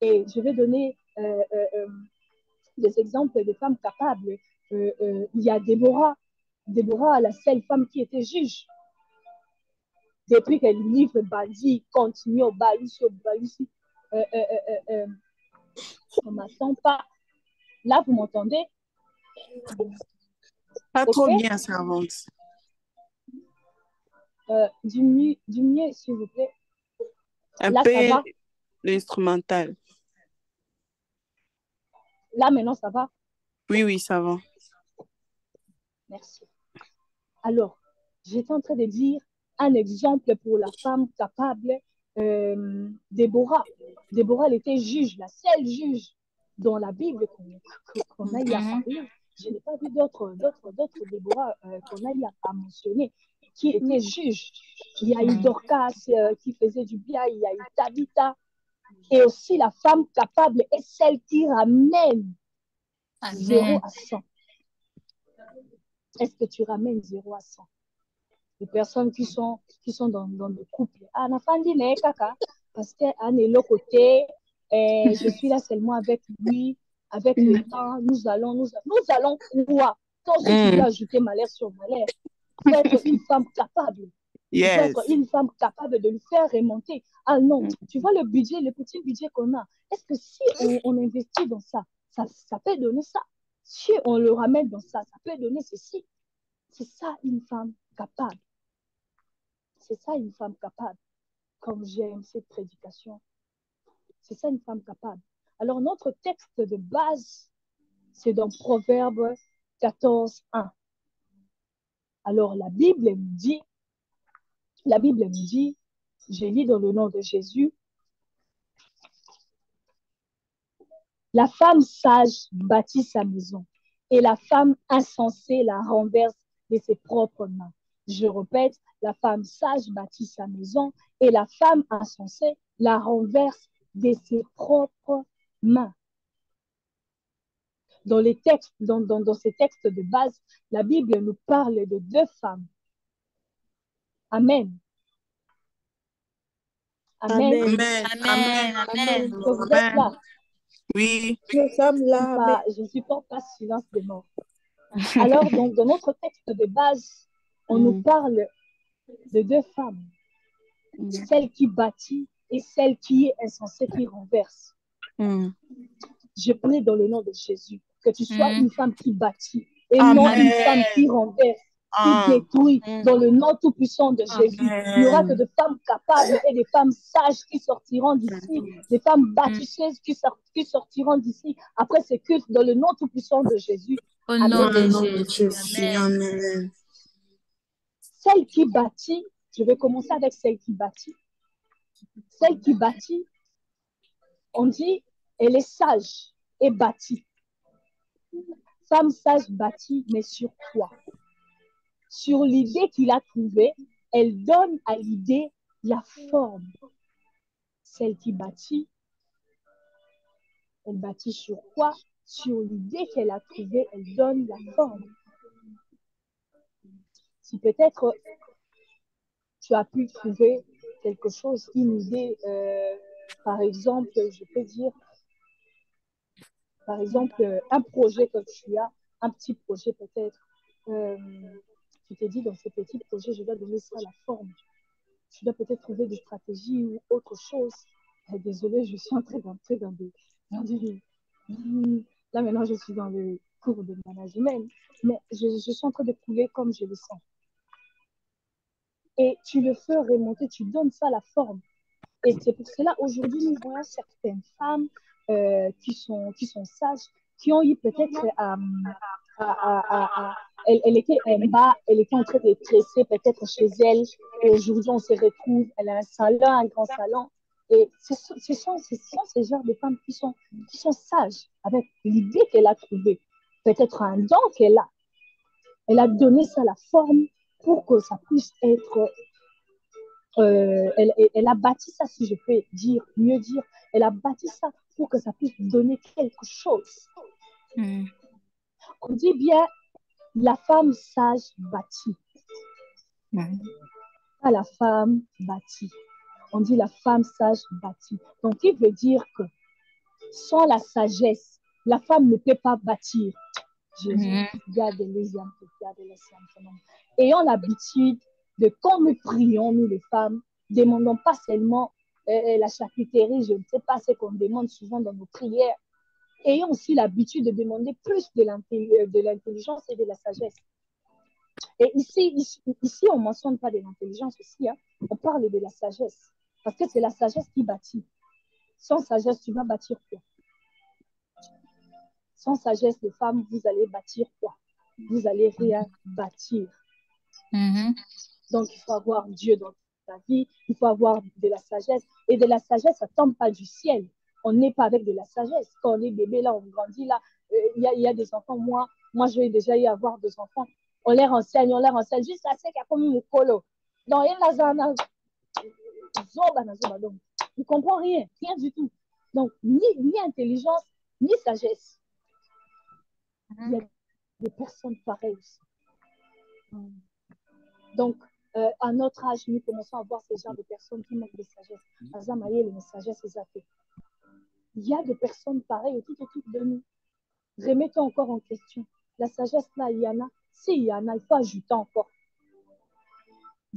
Et je vais donner des exemples de femmes capables. Il y a Déborah. Déborah, la seule femme qui était juge. Depuis que le livre bandit continue au Balussi, on ne m'attend pas. Là, vous m'entendez? Pas trop bien, servante. Du mieux, s'il vous plaît. Là, ça va? L'instrumental. Là, maintenant, ça va? Oui, ça va. Merci. Alors, j'étais en train de dire un exemple pour la femme capable, Déborah. Déborah, elle était juge, la seule juge dans la Bible qu'on a eu à parler. Je n'ai pas vu d'autres Déborah qu'on a eu à mentionner, qui étaient juges. Il y a eu Dorcas qui faisait du bien, il y a eu Tabitha. Et aussi, la femme capable est celle qui ramène 0 à 100. Est-ce que tu ramènes 0 à 100? Les personnes qui sont dans le couple. Ah, parce qu'à l'autre côté, je suis là seulement avec lui, avec le temps, nous allons quoi? Toi aussi, tu dois ajouter malheur sur malheur. Il faut être une femme capable. Il faut Yes. être une femme capable de le faire remonter. Ah non, tu vois le budget, le petit budget qu'on a. Est-ce que si on investit dans ça, ça peut donner ça? Si on le ramène dans ça, ça peut donner ceci. C'est ça une femme capable. C'est ça une femme capable. Comme j'aime cette prédication. C'est ça une femme capable. Alors notre texte de base, c'est dans Proverbe 14, 1. Alors la Bible me dit, je lis dans le nom de Jésus, la femme sage bâtit sa maison et la femme insensée la renverse de ses propres mains. Je répète, la femme sage bâtit sa maison et la femme insensée la renverse de ses propres mains. Dans les textes, dans ces textes de base, la Bible nous parle de deux femmes. Amen. Amen. Amen. Amen. Amen. Que vous êtes là. Oui. Nous sommes là. Je ne supporte pas ce silence de mort. Alors, donc, dans notre texte de base, on nous parle de deux femmes. Celle qui bâtit et celle qui est insensée, qui renverse. Je prie dans le nom de Jésus que tu sois une femme qui bâtit et non une femme qui renverse, qui détruit. Dans le nom tout-puissant de Jésus, il n'y aura que de femmes capables et des femmes sages qui sortiront d'ici, des femmes bâtisseuses qui sortiront d'ici après ce culte dans le nom tout-puissant de Jésus. Au nom de Jésus. Amen. Celle qui bâtit, je vais commencer avec celle qui bâtit. Celle qui bâtit, on dit, elle est sage et bâtie. Femme sage bâtie, mais sur quoi? Sur l'idée qu'il a trouvée, elle donne à l'idée la forme. Celle qui bâtit, elle bâtit sur quoi? Sur l'idée qu'elle a trouvée, elle donne la forme. Si peut-être tu as pu trouver quelque chose, une idée, par exemple, je peux dire, par exemple, un projet que tu as, un petit projet peut-être, tu t'es dit dans ce petit projet, je dois donner ça la forme. Tu dois peut-être trouver des stratégies ou autre chose. Désolée, je suis en train d'entrer dans des... Là, maintenant, je suis dans le cours de management, mais je suis en train de couler comme je le sens. Et tu le fais remonter, tu donnes ça la forme. Et c'est pour cela, aujourd'hui, nous voyons certaines femmes qui sont sages, qui ont eu peut-être elle était en bas, elle était en train de tresser peut-être chez elle, et aujourd'hui on se retrouve, elle a un salon, un grand salon, et ce sont ces genres de femmes qui sont sages, avec l'idée qu'elle a trouvée, peut-être un don qu'elle a. Elle a donné ça la forme pour que ça puisse être... elle a bâti ça, si je peux mieux dire, elle a bâti ça pour que ça puisse donner quelque chose. On dit bien la femme sage bâtit. Pas la femme bâtie. On dit la femme sage bâtit. Donc, il veut dire que sans la sagesse, la femme ne peut pas bâtir. Jésus, garde les âmes, garde les âmes. Ayons l'habitude de, quand nous prions, nous les femmes, demandons pas seulement la charcuterie, je ne sais pas ce qu'on demande souvent dans nos prières. Ayons aussi l'habitude de demander plus de l'intelligence et de la sagesse. Et ici on ne mentionne pas de l'intelligence aussi, hein. On parle de la sagesse. Parce que c'est la sagesse qui bâtit. Sans sagesse, tu vas bâtir quoi? Sans sagesse de femme, vous allez bâtir quoi? Vous allez rien bâtir. Donc, il faut avoir Dieu dans ta vie, il faut avoir de la sagesse. Et de la sagesse, ça ne tombe pas du ciel. On n'est pas avec de la sagesse. Quand on est bébé, là, on grandit, là, il y a des enfants. Moi, je vais déjà y avoir des enfants. On les renseigne jusqu'à ce qu'il y a comme une colo. Donc, il y a ne comprend rien du tout. Donc, ni intelligence, ni sagesse. Il y a des personnes pareilles aussi. Donc, à notre âge, nous commençons à voir ces genres de personnes qui manquent de sagesse. Azamaye, les sagesse est. Il y a des personnes pareilles tout autour de nous. Remettons encore en question. La sagesse, là, il y en a. S'il y en a, il faut ajouter encore.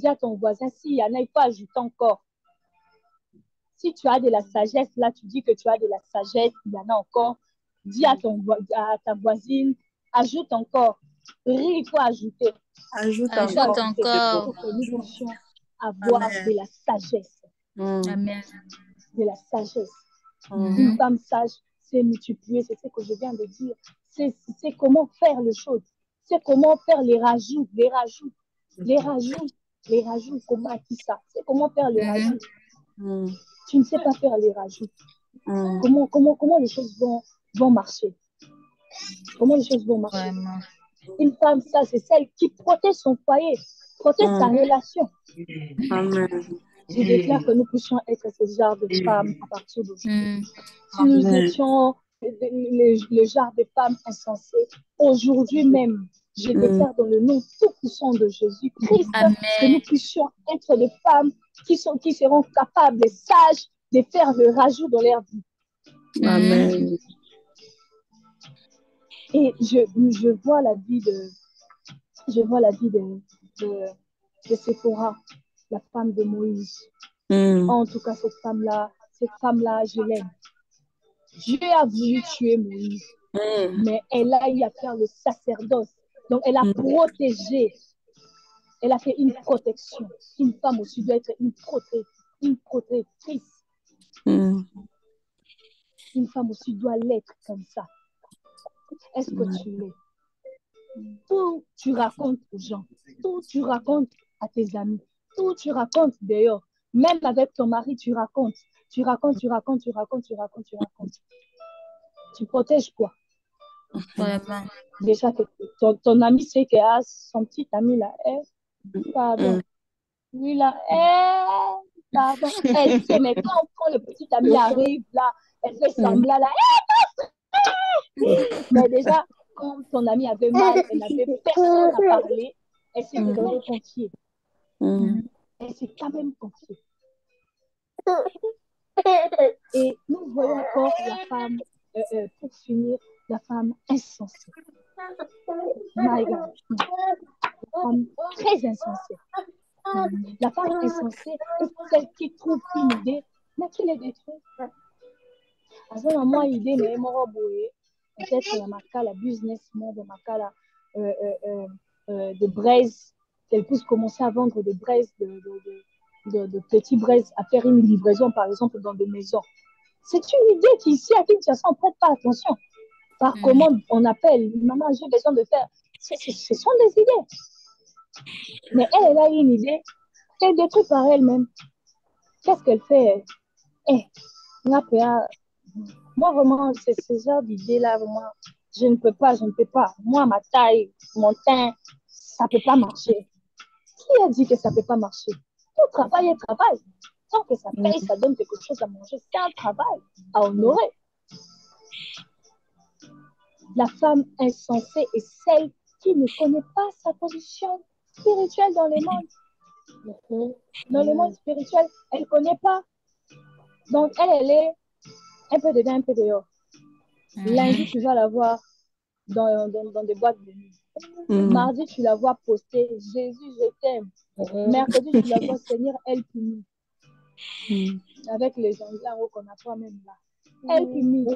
Dis à ton voisin, s'il y en a, il faut ajouter encore. Si tu as de la sagesse, là, tu dis que tu as de la sagesse, il y en a encore. Dis à ta voisine, ajoute encore. Riz, il faut ajouter. Ajoute encore. Pour que nous puissions avoir de la sagesse. Amen. De la sagesse. Une femme sage, c'est multiplier, c'est ce que je viens de dire. C'est comment faire les choses. C'est comment faire les rajouts, comment dit ça? C'est comment faire les rajouts. Tu ne sais pas faire les rajouts. Comment les choses vont marcher? Comment les choses vont marcher? Vraiment. Une femme sage, c'est celle qui protège son foyer, protège sa relation. Amen. Je déclare que nous puissions être ce genre de femmes à partir d'aujourd'hui. Si nous étions le genre de femmes insensées, aujourd'hui même, je déclare dans le nom tout puissant de Jésus-Christ que nous puissions être des femmes qui seront capables et sages de faire le rajout dans leur vie. Amen. Et je vois la vie de Séphora, la femme de Moïse. En tout cas, cette femme-là, je l'aime. Dieu a voulu tuer Moïse, mais elle a eu à faire le sacerdoce. Donc, elle a protégé. Elle a fait une protection. Une femme aussi doit être une protectrice. Une femme aussi doit l'être comme ça. Est-ce que tu l'es? Tout tu racontes aux gens, tout tu racontes à tes amis, tout tu racontes d'ailleurs. Même avec ton mari, tu racontes. Tu protèges quoi? Vraiment. Déjà, ton ami sait que son petit ami là, pardon. Lui là, pardon. Elle sait, mais quand le petit ami arrive là, elle fait semblant là, mais déjà, quand ton ami avait mal, elle n'avait personne à parler, elle s'est quand même confiée. Elle s'est quand même confiée. Et nous voyons encore la femme, pour finir, la femme insensée. My God. La femme très insensée. La femme insensée est celle qui trouve une idée, mais qui les détruit. À ce moment, l'idée n'est pas peut-être la business, de braise, qu'elle puisse commencer à vendre des braises, de petits braises, à faire une livraison, par exemple, dans des maisons. C'est une idée qui, ici, à Kinshasa, on ne prête pas attention. Par commande, on appelle, maman, j'ai besoin de faire. Ce sont des idées. Mais elle a une idée, elle détruit par elle-même. Qu'est-ce qu'elle fait? Moi, vraiment, c'est ce genre d'idée-là, vraiment, je ne peux pas. Moi, ma taille, mon teint, ça ne peut pas marcher. Qui a dit que ça ne peut pas marcher? Tout travail est travail. Tant que ça paye, ça donne quelque chose à manger. C'est un travail à honorer. La femme insensée est celle qui ne connaît pas sa position spirituelle dans le monde. Dans le monde spirituel, elle ne connaît pas. Donc, elle est un peu dedans, un peu dehors. Lundi, tu vas la voir dans des boîtes de nuit. Mardi, tu la vois poster Jésus, je t'aime. Mercredi, tu la vois Seigneur, elle punit. Avec les gens là qu'on n'a pas même là. Elle punit.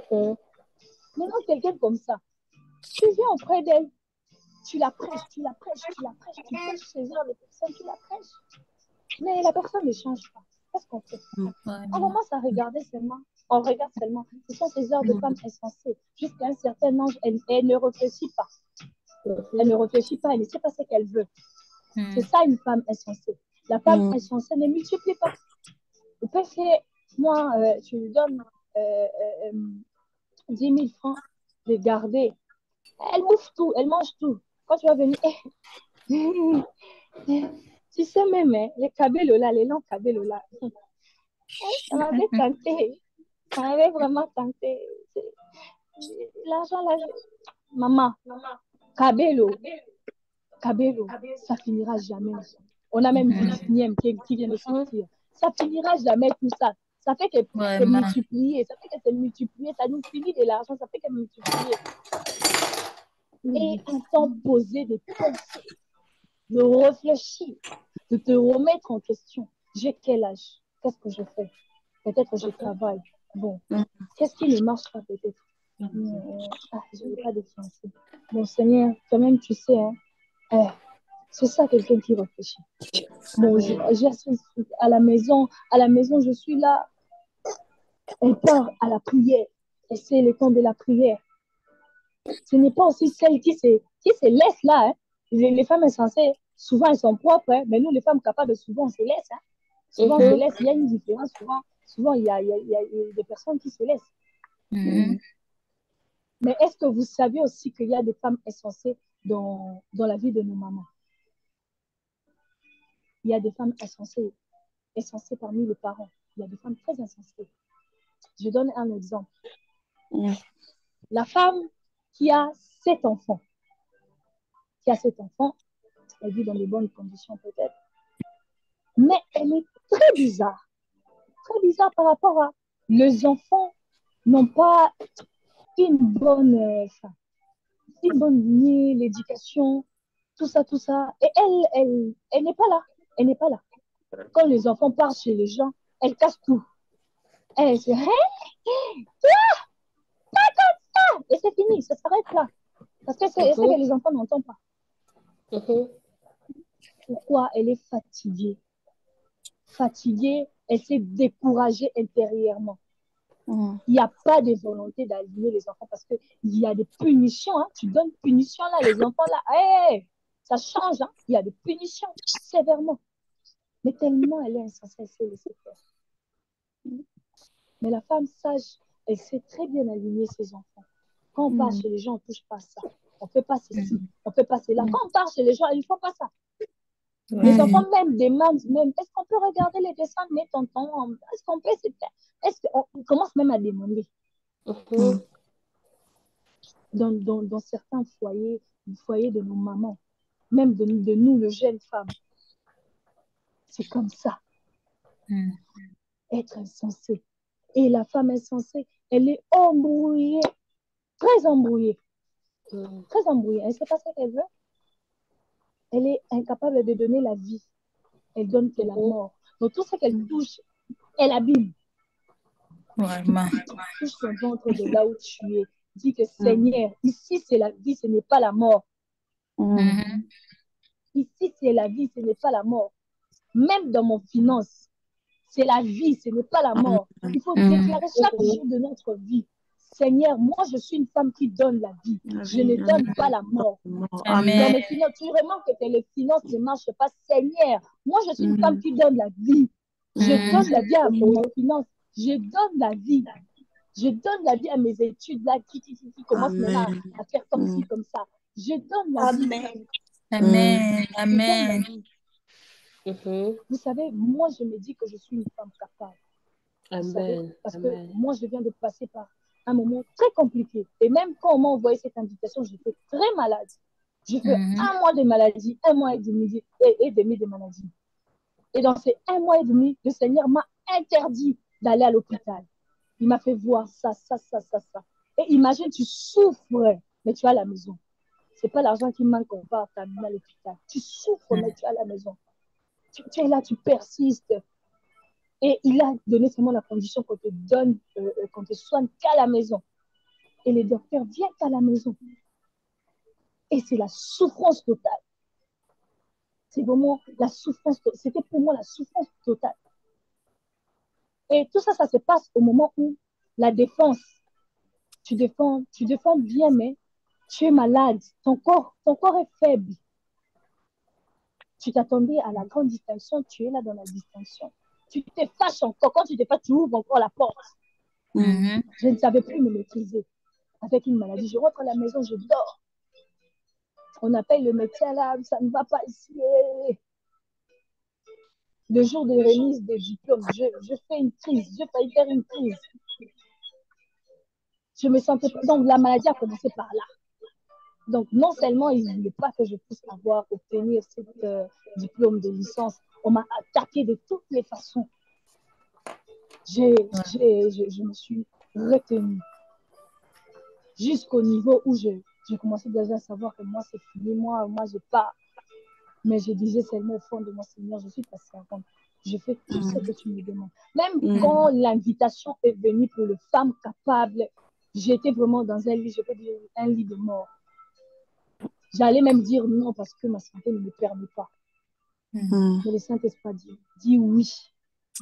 Maintenant, quelqu'un comme ça, tu viens auprès d'elle, tu la prêches, tu prêches ces heures de personnes, tu la prêches. Mais la personne ne change pas. Qu'est-ce qu'on fait? On commence à regarder seulement. On regarde seulement. Ce sont ces heures de femmes insensées. Jusqu'à un certain âge, elle ne réfléchit pas. Elle ne réfléchit pas, elle ne sait pas ce qu'elle veut. C'est ça une femme insensée. La femme insensée ne multiplie pas. Vous pouvez faire, moi, tu lui donnes 10 000 francs de garder. Elle bouffe tout, elle mange tout. Quand tu vas venir, tu sais même, les cabellola, les longs cabellola, ça m'avait tenté. Ça m'avait vraiment tenté. L'argent, là, maman, cabello, ça finira jamais. On a même 19e qui vient de sortir. Ça finira jamais tout ça. Ça fait que c'est multiplié. Ça nous finit de l'argent. Ça fait que multiplier. Et un temps posé de penser, de réfléchir, de te remettre en question. J'ai quel âge? Qu'est-ce que je fais? Peut-être je travaille. Bon, qu'est-ce qui ne marche pas peut-être? Je n'ai pas de fiancé. Bon, Seigneur, quand même, tu sais, hein, c'est ça quelqu'un qui réfléchit. Bon, à la maison, je suis là. Elle part à la prière. Et c'est le temps de la prière. Ce n'est pas aussi celle qui se laisse là. Hein. Les femmes insensées, souvent, elles sont propres. Hein, mais nous, les femmes capables, souvent, on se laisse. Hein. Souvent, on se laisse. Il y a une différence. Souvent il y a des personnes qui se laissent. Mais est-ce que vous savez aussi qu'il y a des femmes insensées dans la vie de nos mamans? Il y a des femmes insensées parmi les parents. Il y a des femmes très insensées. Je donne un exemple. La femme qui a 7 enfants, elle vit dans de bonnes conditions peut-être, mais elle est très bizarre par rapport à les enfants n'ont pas une bonne lignée, l'éducation, tout ça. Et elle n'est pas là. Quand les enfants partent chez les gens, elle casse tout. Elle se dit, toi, pas comme ça. Et c'est fini, ça s'arrête là. Parce que c'est ce que les enfants n'entendent pas. Pourquoi? Elle est fatiguée. Elle s'est découragée intérieurement. Il n'y a pas de volonté d'aligner les enfants parce qu'il y a des punitions. Hein. Tu donnes punition là, les enfants là, hey, ça change. Hein. Il y a des punitions sévèrement. Mais tellement elle est insensée, elle s'est laissée faire. Mais la femme sage, elle sait très bien aligner ses enfants. Quand on part chez les gens, on ne touche pas ça. On ne fait pas ceci, on ne fait pas cela. Quand on part chez les gens, ils ne font pas ça. Les enfants même demandent, est-ce qu'on peut regarder les dessins de mes tontons? Est-ce qu'on peut on commence même à demander. Dans certains foyers de nos mamans, même de nous, les jeunes femmes, c'est comme ça. Être insensée. Et la femme insensée, elle est embrouillée, très embrouillée. Très embrouillée. Elle ne sait pas ce qu'elle veut. Elle est incapable de donner la vie. Elle donne que la mort. Donc tout ce qu'elle touche, elle abîme. Vraiment. Touche son ventre de là où tu es. Dis que Seigneur, ici c'est la vie, ce n'est pas la mort. Ici c'est la vie, ce n'est pas la mort. Même dans mon finance, c'est la vie, ce n'est pas la mort. Il faut déclarer chaque jour de notre vie. Seigneur, moi je suis une femme qui donne la vie. Je ne donne pas la mort. Amen. Dans mes finances, tu remarques que les finances ne marchent pas. Seigneur, moi je suis une femme qui donne la vie. Je donne la vie à mes finances. Je donne la vie. Je donne la vie à mes études là, qui commencent maintenant à faire comme ci, comme ça. Je donne la vie. Amen. Amen. Vous savez, moi, je me dis que je suis une femme capable. Vous savez, parce que moi, je viens de passer par un moment très compliqué. Et même quand on m'a envoyé cette invitation, j'étais très malade. J'ai fait 1 mois de maladie, 1 mois et demi de maladie. Et dans ces 1 mois et demi, le Seigneur m'a interdit d'aller à l'hôpital. Il m'a fait voir ça. Et imagine, tu souffres, mais tu es à la maison. Ce n'est pas l'argent qui manque qu'on va t'amener à l'hôpital. Tu souffres, mais tu es à la maison. Tu es là, tu persistes. Et il a donné seulement la condition qu'on te donne, qu'on te soigne qu'à la maison. Et les docteurs viennent qu'à la maison. Et c'est la souffrance totale. C'est vraiment la souffrance. C'était pour moi la souffrance totale. Et tout ça, ça se passe au moment où la défense, tu défends bien, mais tu es malade. Ton corps est faible. Tu t'attendais à la grande distinction, tu es là dans la distinction. Tu te fâches encore. Quand tu te fâches, tu ouvres encore la porte. Je ne savais plus me maîtriser avec une maladie. Je rentre à la maison, je dors. On appelle le médecin là, ça ne va pas ici. Le jour de remise des diplômes, je fais une crise. Je failli faire une crise. Je me sentais pas. Donc, la maladie a commencé par là. Donc, non seulement ils ne voulaient pas que je puisse obtenir ce diplôme de licence, on m'a attaqué de toutes les façons. Je me suis retenue jusqu'au niveau où j'ai commencé déjà à savoir que moi, c'est fini. Moi, je pars. Mais je disais seulement au fond de moi, Seigneur, je suis ta servante. Je fais tout ce que tu me demandes. Même quand l'invitation est venue pour les femmes capables, j'étais vraiment dans un lit, je peux dire un lit de mort. J'allais même dire non parce que ma santé ne me permet pas. Mais le Saint-Esprit dit oui.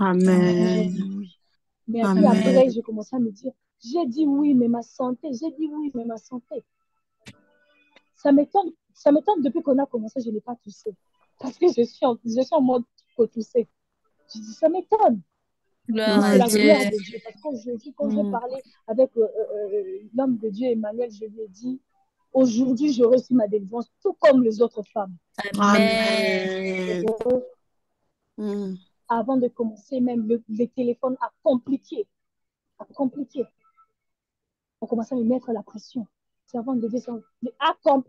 Amen. Oui. Mais après, je commençais à me dire, j'ai dit oui, mais ma santé, j'ai dit oui, mais ma santé. Ça m'étonne depuis qu'on a commencé, je n'ai pas toussé. Parce que je suis en mode pour tousser. Je dis, ça m'étonne. Mais c'est la gloire de Dieu. Parce qu'aujourd'hui, quand j'ai parlé avec l'homme de Dieu, Emmanuel, je lui ai dit, aujourd'hui, je reçu ma délivrance, tout comme les autres femmes. Amen. Avant de commencer, même le téléphone a compliqué. On commençait à me mettre la pression. C'est avant de dire ça.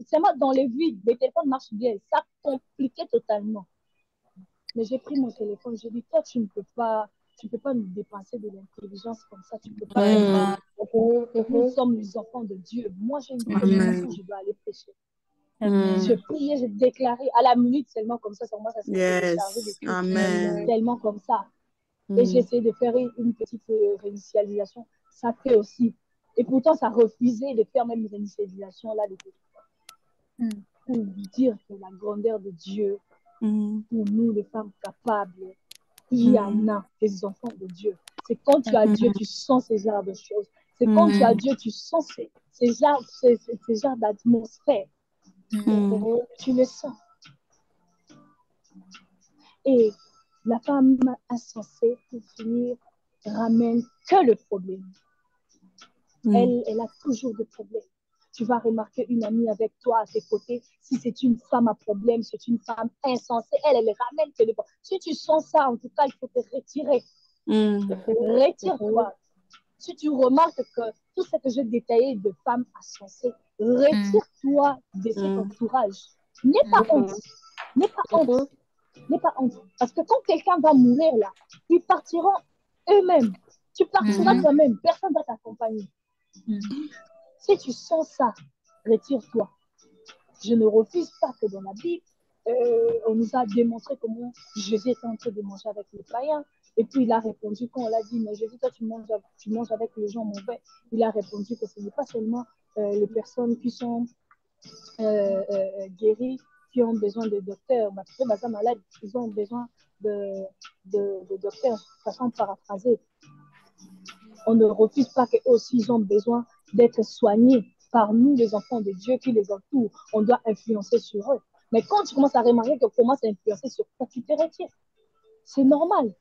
C'est moi dans les vides. Le téléphone marche bien. Ça compliquait totalement. Mais j'ai pris mon téléphone. J'ai dit, toi, tu ne peux pas nous dépenser de l'intelligence comme ça. Tu ne peux pas. Nous sommes les enfants de Dieu. Moi, j'ai une prédication, je dois aller prêcher. Je priais, je déclarais à la minute seulement comme ça s'est téléchargé de tout. Amen. Tellement comme ça. Et j'ai essayé de faire une petite réinitialisation. Ça fait aussi. Et pourtant, ça refusait de faire même une réinitialisation là. Pour dire que la grandeur de Dieu, pour nous, les femmes capables, il y en a des enfants de Dieu. C'est quand tu as Dieu, tu sens ces genres de choses. C'est quand tu as Dieu, tu sens ces genres d'atmosphère. Tu le sens. Et la femme insensée, pour finir, ramène que le problème. Elle a toujours des problèmes. Tu vas remarquer une amie avec toi à tes côtés. Si c'est une femme à problème, c'est une femme insensée, elle ramène que le problème. Si tu sens ça, en tout cas, il faut te retirer. Retire-toi. Si tu remarques que tout ce que j'ai détaillé de femmes insensées, retire-toi de cet entourage. N'aie pas honte. N'aie pas honte. N'aie pas honte. Parce que quand quelqu'un va mourir là, ils partiront eux-mêmes. Tu partiras toi-même. Personne ne va t'accompagner. Si tu sens ça, retire-toi. Je ne refuse pas que dans la Bible, on nous a démontré comment Jésus était en train de manger avec les païens. Et puis il a répondu, quand on l'a dit, mais Jésus, toi tu manges avec les gens mauvais. Il a répondu que ce n'est pas seulement les personnes qui sont guéries, qui ont besoin de docteurs. Parce que les malades, ils ont besoin de docteurs, de façon paraphrasée. On ne refuse pas qu'eux aussi, ils ont besoin d'être soignés par nous, les enfants de Dieu qui les entourent. On doit influencer sur eux. Mais quand tu commences à remarquer qu'on commence à influencer sur toi, tu te retires. C'est normal.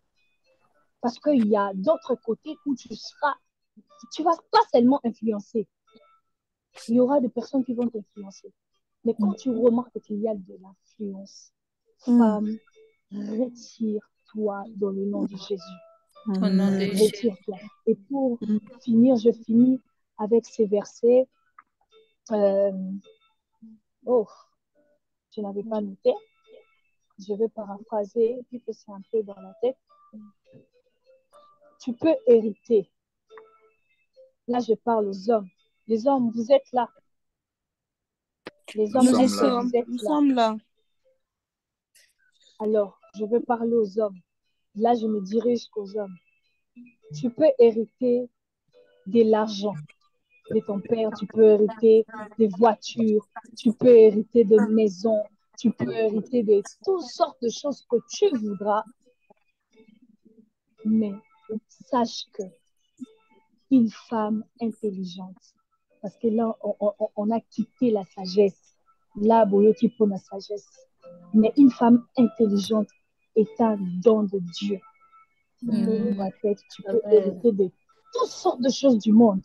Parce qu'il y a d'autres côtés où tu ne vas pas seulement influencer. Il y aura des personnes qui vont t'influencer. Mais quand tu remarques qu'il y a de l'influence, femme, retire-toi dans le nom de Jésus. Retire-toi. Et pour finir, je finis avec ces versets. Je n'avais pas noté. Je vais paraphraser, vu que c'est un peu dans la tête. Tu peux hériter. Là, je parle aux hommes. Les hommes, vous êtes là. Les hommes, nous sommes là. Alors, je veux parler aux hommes. Là, je me dirige qu'aux hommes. Tu peux hériter de l'argent de ton père, tu peux hériter des voitures, tu peux hériter de maisons, tu peux hériter de toutes sortes de choses que tu voudras. Mais sache que une femme intelligente, parce que là, on a quitté la sagesse. Là, Boyo qui prend la sagesse. Mais une femme intelligente est un don de Dieu. Je répète, tu peux hériter de toutes sortes de choses du monde.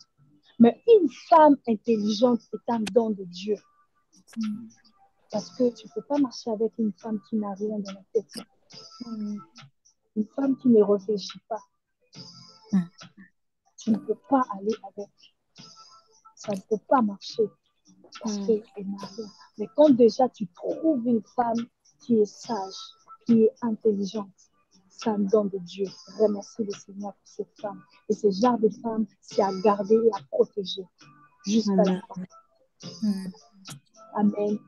Mais une femme intelligente est un don de Dieu. Parce que tu ne peux pas marcher avec une femme qui n'a rien dans la tête. Une femme qui ne réfléchit pas. Tu ne peux pas aller avec. Ça ne peut pas marcher. Parce qu'elle n'a rien. Mais quand déjà tu trouves une femme qui est sage, qui est intelligente, c'est un don de Dieu. Remercie le Seigneur pour cette femme. Et ce genre de femme, c'est à garder et à protéger jusqu'à la fin. Amen.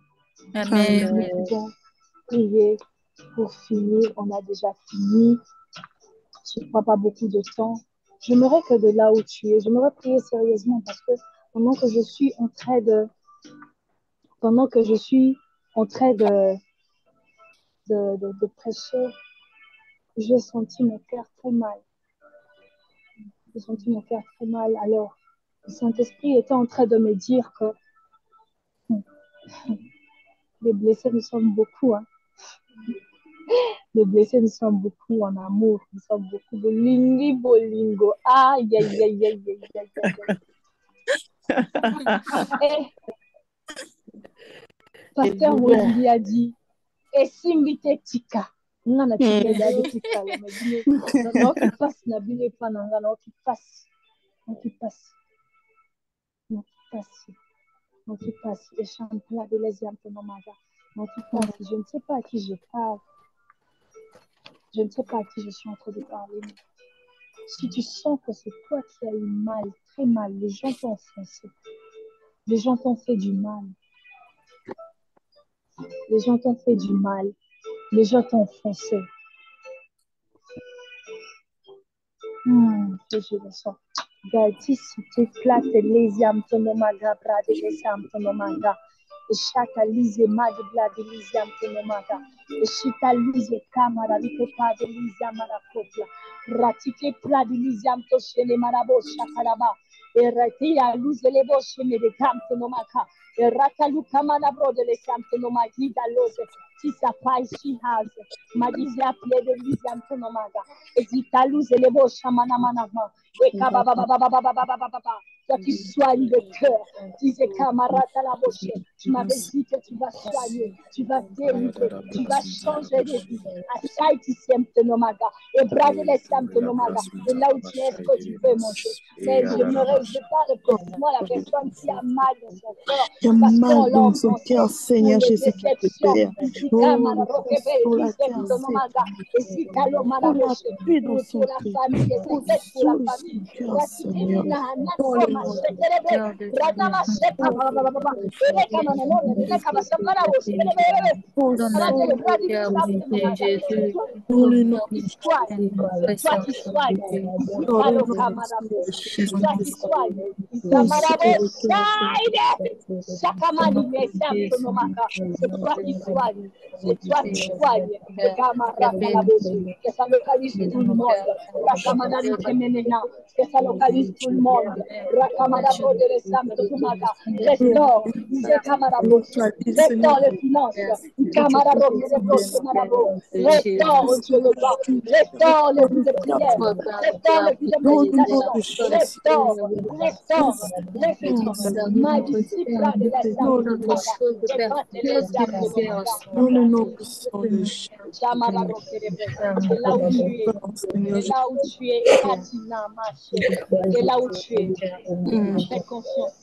Amen. Bon, prier pour finir. On a déjà fini. Je ne prends pas beaucoup de temps. J'aimerais que de là où tu es, j'aimerais prier sérieusement parce que pendant que je suis en train de prêcher, j'ai senti mon cœur très mal. J'ai senti mon cœur très mal. Alors, le Saint-Esprit était en train de me dire que les blessés, nous sommes beaucoup. Hein. Les blessés, nous sommes beaucoup en amour. Nous sommes beaucoup de lingi bolingo. Aïe, aïe, aïe, aïe, aïe, aïe, aïe. Pasteur Wendy a dit, et simbite tika. Nana tika dadi tika. Non, qui passe, n'abîme pas, non, qui passe. Non, qui passe. Non, qui passe. Non, qui passe. Et chante la de les yams, non, qui passe. Je ne sais pas à qui je parle. Je ne sais pas à qui je suis en train de parler. Mais si tu sens que c'est toi qui as eu mal, très mal, les gens t'ont offensé. Les gens t'ont fait du mal. Les gens t'ont fait du mal. Les gens t'ont offensé. Je le sens. Gati, si tu plates les yams, ton omaga, brade les yams, ton omaga. Et chata lise mag blade les yams, ton omaga. Et chita lise camara, vite pas de lise amara copla. Ratike prade les yams, to chene marabo, chakaraba. Et ratia lise les boches, mais de cam, ton omaga. Et rataluka manabro de les yams, ton omaga, lose. Si ça paille, she has. Madizia play de lise yams, ton omaga. Et si ta lise les boches, manama. Et kababababababababababa. Toi qui soignes le cœur, disait camarade à la bouche, tu m'avais dit que tu vas soigner, tu vas délivrer, tu vas changer de vie. Achaïti symptomaga, et brader les symptomaga, et là où tu es, ce que tu peux manger. Mais je ne réjouis pas précisément la personne qui a mal dans son cœur, parce qu'on l'a offensé, Seigneur Jésus, et si camarade, et si calomara pour la famille, et c'est fait pour la famille. Toi qui soignes, c'est toi qui soignes, que ça localise tout le monde, que ça localise tout le monde. Restaure, restaure les finances, restaure, Dieu le roi, restaure les vies de prière, restaure les vies de méditation, restaure, ma disciple de la là où tu es, Katina, et là où tu es, fais confiance,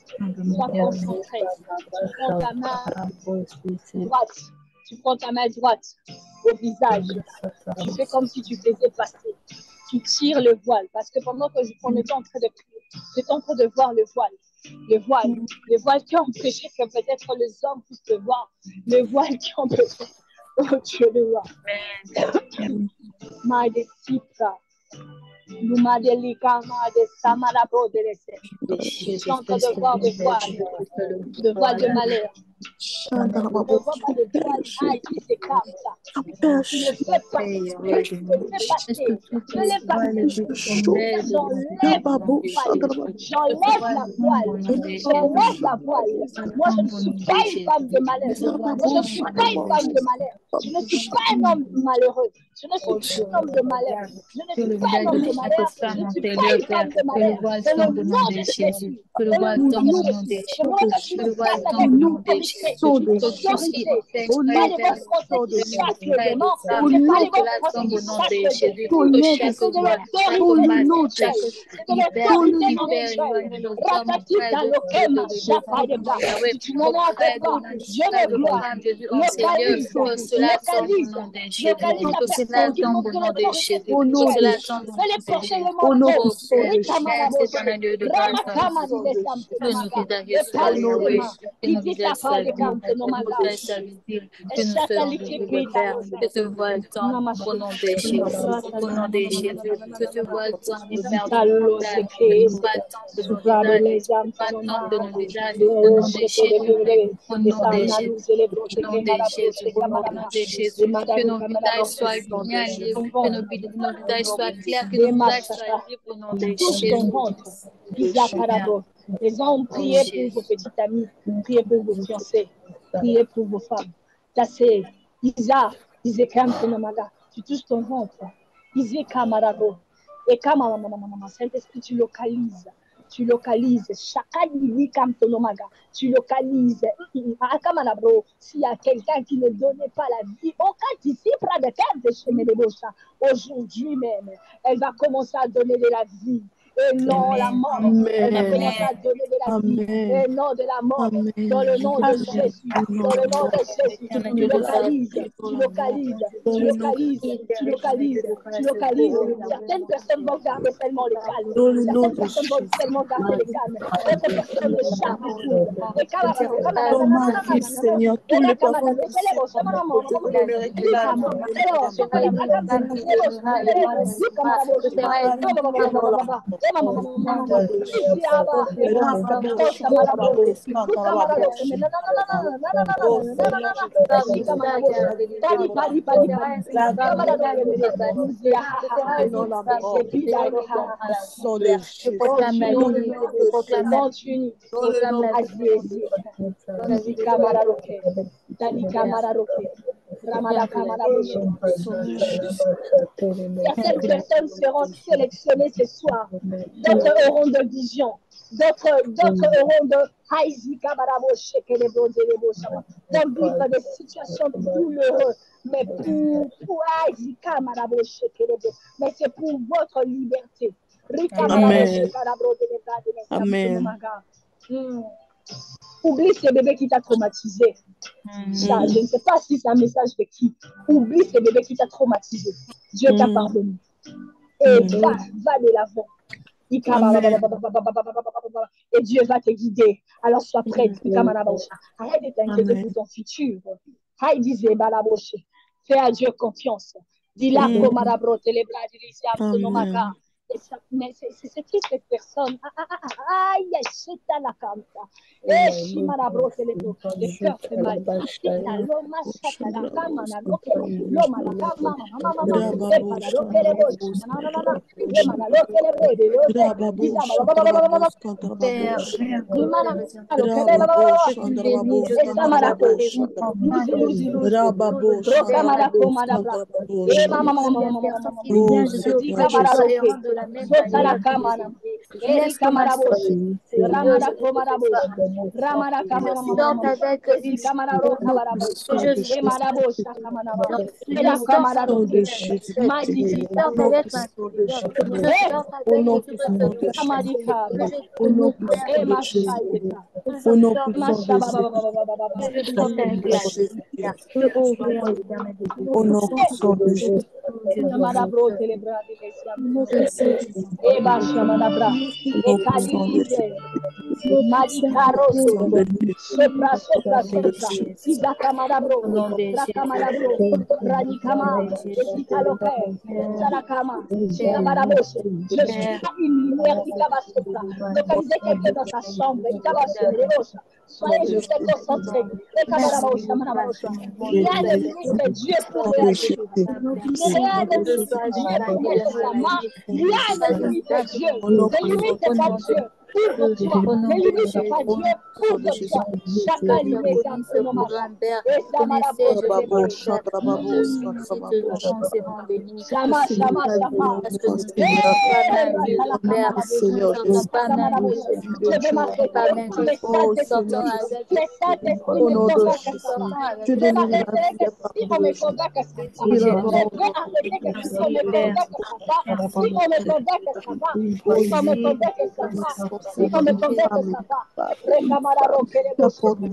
sois concentré. Tu prends ta main droite au visage, tu fais comme si tu faisais passer, tu tires le voile, parce que pendant que on était en train de prier, j'étais en train de voir le voile qui empêchait que peut-être les hommes puissent te voir, le voile qui empêchait, oh Dieu le roi. Ma disciple. Je suis en train de voir le voile de malheur. Je ne vois pas le voile qui s'écarte. Je le fais passer. Je le fais passer. J'enlève la voile. Moi, je ne suis pas une femme de malheur. Moi, je ne suis pas une femme de malheur. Je ne suis pas un homme malheureux. Je ne suis pas un homme de malheur. Je ne suis pas un homme de malheur. Je ne suis pas une femme de malheur. C'est le nom de Jésus. Que le voile tombe au nom de Jésus. Que le voile tombe au nom de Jésus. Que ceci fait exprès d'être sacrément. Que cela tombe au nom de Jésus. Que chaque voile, chaque mal, chaque hyper nos hommes près de Jésus, en Seigneur, que cela tombe au nom de Jésus. Que ce personnes qui font que le corps spirituel, Au nom de que les porter Jésus. le Au nom morceau, puissant de Rikamaraboshe, Ramakama Jésus. disait Samsonomaga, et Au nom de Palisema, il dit Kapa de Kamsonomaga, et Chata Likipita Namaste. Zitalo seke, suprame les âmes, et Samna nous célébrons ce que Maraboshe Kamaraka, et Madame Kamaraboshe, ton ventre, des Machata, tu touches ton ventre, Isaac Arabo. Les gens ont prié pour vos petites amies, priez pour vos fiancés, priez pour vos femmes. Ça c'est Isa, Isekam Sonomaga, tu touches ton ventre, Isekam Arabo. Et comme Saint-Esprit, tu localises, Chakali comme Tonomaga, tu localises, s'il y a quelqu'un qui ne donnait pas la vie, aujourd'hui même, elle va commencer à donner de la vie. Et non la mort, elle va commencer à donner de la vie, et non de la mort, dans le nom de Jésus, dans le nom de Jésus, tu localises. Certaines personnes vont garder seulement les calmes, certaines personnes vont seulement garder les calmes, d'autres personnes les charmes et tout. Et Seigneur, tous les parents Certaines personnes seront sélectionnées ce soir, d'autres auront de vision, d'autres auront de vivre des situations douloureuses, mais mais c'est pour votre liberté. Amen. Oublie ce bébé qui t'a traumatisé. Ça, je ne sais pas si c'est un message de qui. Oublie ce bébé qui t'a traumatisé. Dieu t'a pardonné. Et va de l'avant. Et Dieu va te guider. Alors sois prête. Arrête de t'inquiéter pour ton futur. Fais à Dieu confiance. Dis-la comme Marabrote les bras de mais c'est qui cette personne? Aïe, c'est à la cam. Et Shimarabrote les dos. Le cœur fait mal. L'homme à la cam, l'homme à la cam, localisez quelqu'un dans sa chambre. Soyez juste concentrés. Rien ne limite Dieu pour réagir. Rien ne limite Dieu pour que ça marche. Rien ne limite Dieu. Ne limite pas Dieu. Ouvre-toi. Ne limite pas Dieu. Ouvre-toi. Chacun limite un peu nos marchands. Et ça m'a la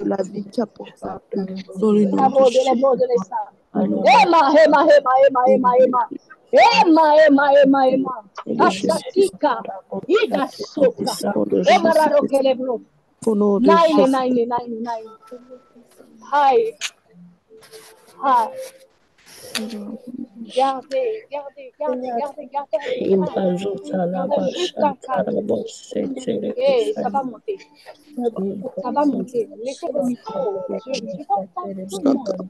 la vie qui apporte dans le nom de Jésus. Ema, ema, ema, ema, ema, ema. Ema, ema, ema, ema. Asatika. Ida soka. Ema raro kelebro. Nine, nine, nine, nine. Hi. Hi. Gardez, gardez, gardez, gardez, gardez un calme. Gardez juste un calme. Et ça va monter. Ça va monter. Laissez le micro. Je vais pas parler tout le monde.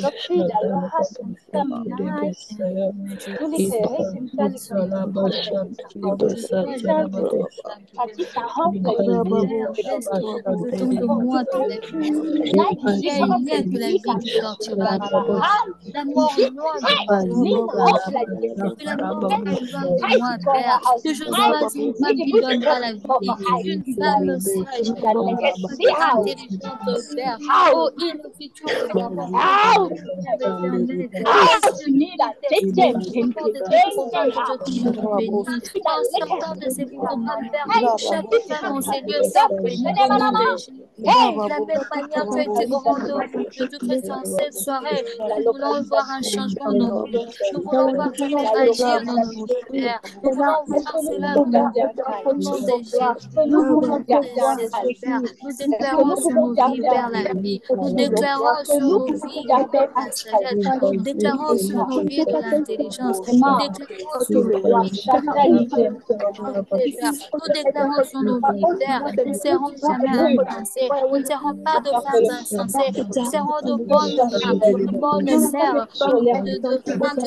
Gottfried, Allah has some nice. Jullie resimtali que je sois une femme qui donnera la vie, une femme sage, intelligente, Père. Oh, in the future, nous avons en sortant de ces programmes, Père, chaque femme, mon Seigneur, Père, béni au nom de Jésus. De la même manière, tu as été au rendez-vous de Christ en cette soirée. Nous voulons voir un changement dans nos vies. Nous voulons voir ton nom agir dans nos vies, Père. Nous voulons voir cela au nom de Jésus. Nous voulons intercéder, Père. Nous déclarons sur nos vies, Père, la vie. Nous déclarons sur nos vies, Père, la sagesse. Nous déclarons sur nos vies de l'intelligence. Nous déclarons sur nos vies, Père. Nous déclarons sur nos vies, Père. Nous ne serons jamais insensés. Nous ne serons pas de femmes insensées. Nous serons de bonnes femmes, de bonnes sœurs, de femmes